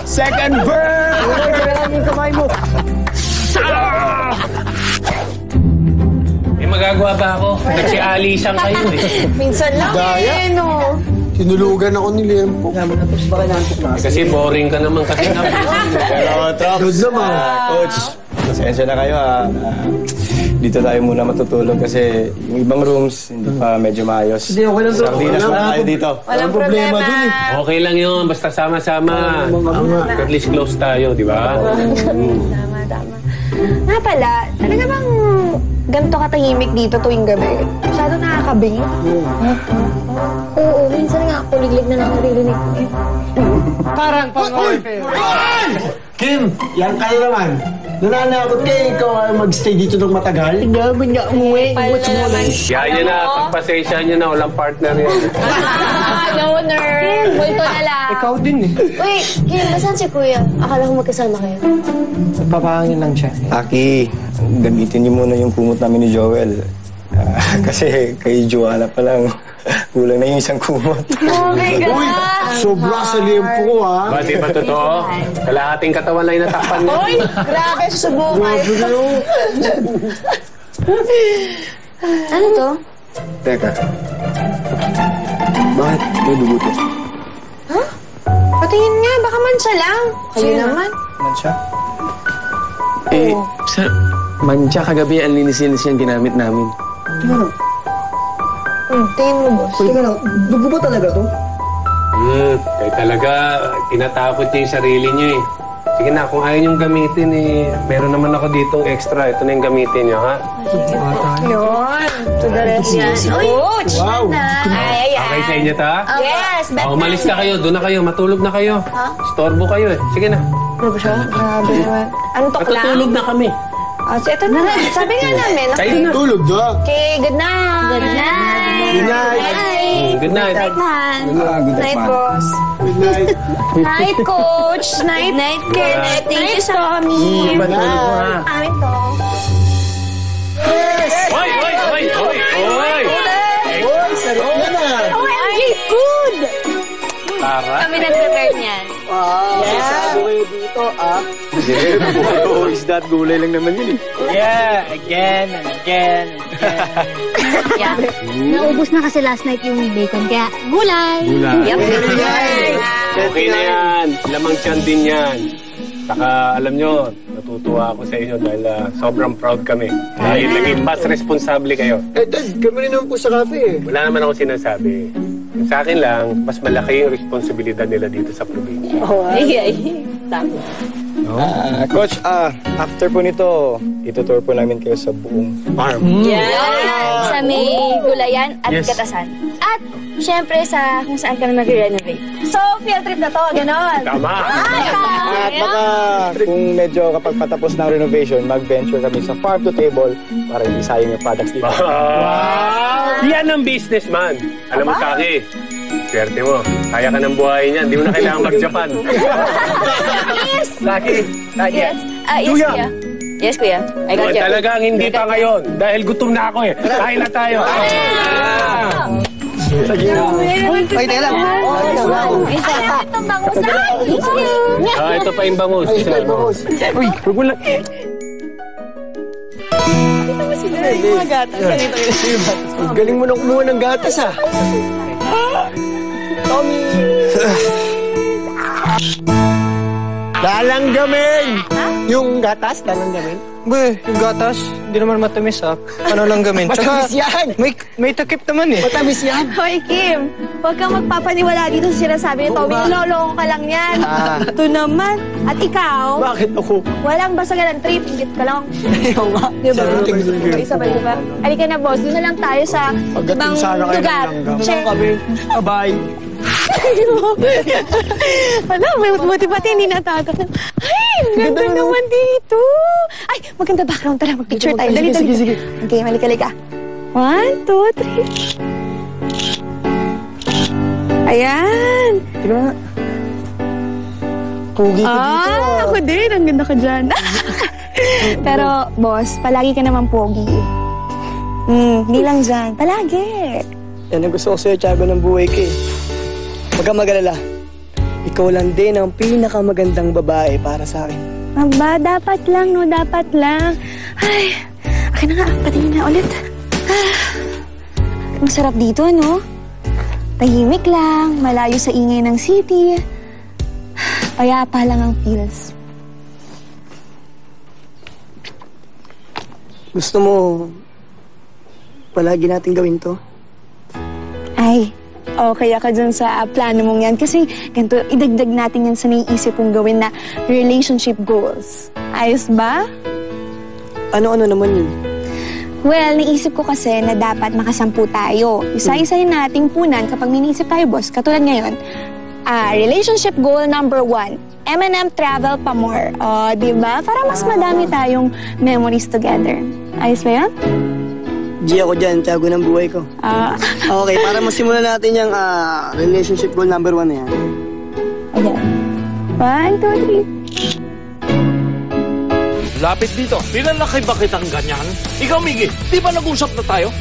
Second burn! Kailangan yung kamay mo. Magagawa ba ako? Nagsi-alisan kayo eh. Minsan lang eh, no? Tinulugan ako ni Liempo. Kasi boring ka naman kasi na. Pero, Trops. Good naman. Coach, pasensya na kayo ha. Dito tayo muna matutulog kasi yung ibang rooms hindi pa medyo maayos. Hindi, okay lang. Sardinas na tayo dito. Walang problema. Okay lang yun, basta sama-sama. At least close tayo, di ba? Tama. Nga pala, talaga bang ganito katahimik dito tuwing gabi? Masyado nakakabing. Oo, minsan nga kuliglig na nakaririnig ko. Parang pang-orpe. Kim, yan ka na naman. Nananakot kayo, ikaw ay mag-stay dito ng matagal? Naman nga umuwi. Pala naman. Kaya nyo na, pagpasensya nyo na, walang partner yan. Loner. Bulto na lang. Ikaw din eh. Wait, Kim, nasaan si Kuya? Akala ko magkasama kayo. Nagpapahangin lang siya. Aki, gamitin niyo muna yung kumot namin ni Joel. Kasi kay Joanna pa lang, kulang na yung isang kumot. Oh my God. Uy, sobra sa Liempo ko ha. Ba, di ba totoo? Kalahating katawan lang yung natakpan niya. Uy, grabe, susubukan. Ano to? Teka. Bakit may dugo to? Ha? Patingin nga, baka mansa lang. Kayo naman. Mansya? Sa mantya kagabi, ang linis-linis yung ginamit namin. Tingin mo, boss. Teka lang, dugo ba talaga to? Kaya talaga, tinatakot niya yung sarili niyo eh. Sige na, kung ayaw niyong gamitin eh, meron naman ako ditong extra. Ito na yung gamitin niyo, ha? Yun. To the rest yan. Coach! Wow. Ay. Okay sa inyo ta? Yes, Umalis na kayo, doon na kayo, matulog na kayo. Storbo kayo eh. Sige na. Ano ba siya? Grabe naman. Antok lang? Matutulog na kami. So ito na. Sabi nga namin. Kayo na. Tulog na. Okay, good night. Good night. Good night. Good night. Night, man. Good Night, boss. Good night. Night, coach. Night, Kenneth. Thank you, Tommy. Amin to. Oy! Sarap yan ah. OMG, good! Tara. Kami nag-prepare niyan. Sasabi kayo dito ah. Is that gulay lang naman yun eh. Yeah, again and again. Yeah. Naubos na kasi last night yung bacon, kaya gulay. Yep. Okay na yan. Lamang tiyan din yan. Saka alam nyo, natutuwa ako sa inyo dahil sobrang proud kami. Dahil naging mas responsable kayo. Dad, kami rin naman po sa cafe eh. Wala naman ako sinasabi. Sa akin lang, mas malaki yung responsibilidad nila dito sa probinsya. Tama. Coach, after po nito, itutour po namin kayo sa buong farm. Yeah. Sa may gulayan at gatasan. At, syempre, sa kung saan kami mag-renovate. So, field trip na to, gano'n. Tama! At baka kung medyo kapag patapos ng renovation, mag-venture kami sa farm to table para hindi sayang yung products dito. Wow! Yan ang businessman. Alam mo, Taki, Swerte mo. Kaya ka ng buhay niyan. Hindi mo na kailangan mag-Japan. Yes! Lucky. Yes. Yes, kuya. Yes, kuya. I got you. Talagang hindi pa ngayon. Dahil gutom na ako eh. Kain na tayo. Ay, teka lang. Itong bangus. Ito pa yung bangus. Uy, huwag mo lang. Ito mo sila yung mga gatas. Ang galing mo na kumuha ng gatas, ah. Tommy! Lalanggamin! Yung gatas, lalanggamin? Be, yung gatas, hindi naman matamis ah. Ano lang gamin? Matamis yan! May takip naman eh. Matamis yan! Hoy, Kim! Huwag kang magpapaniwala dito sa sinasabi ni Tommy. Niloloko ka lang yan. Ito naman. At ikaw, Bakit ako? walang basagan ng trip. Ingit ka lang. Ayaw nga. Diba? Isa ba, diba? Halika na, boss. Doon na lang tayo sa ibang lugar. Check. Bye-bye. Wala, buti-buti hindi natatanong. Ay, ang ganda naman dito. Ay, maganda background. Tara, mag-picture tayo. Dali. Sige. Okay, halika. 1, 2, 3. Ayan. Tignan nga. Pugi ko dito. Ako din. Ang ganda ka dyan. Pero, boss, palagi ka naman pogi. Hindi lang dyan. Palagi. Yan ang gusto ko sa'yo, Tiago, ng buhay ko eh. Huwag kang mag-alala. Ikaw lang din ang pinakamagandang babae para sa akin. Aba, dapat lang, no? Dapat lang. Ay, akin na nga. Patingin na ulit. Masarap dito, no? Tahimik lang, malayo sa ingay ng city. Payapa lang ang feels. Gusto mo, palagi natin gawin to? Ay, okay ako dyan sa plano mong yan. Kasi ganito, idagdag natin yan sa naiisip kong gawin na relationship goals. Ayos ba? Ano-ano naman yun? Well, naisip ko kasi na dapat makasampu tayo. Isa-isahin nating punan kapag miniisip tayo, boss. Katulad ngayon, relationship goal number 1, M&M travel pa more. O, diba? Para mas madami tayong memories together. Ayos ba yan? G ako dyan, Tiago ng buhay ko. Okay, para masimulan natin yung relationship goal number 1 na yan. Ayan. 1, 2, 3. Lapit dito. Pinalaki ba kitang ganyan? Ikaw, Miggy, di ba nag-usap na tayo?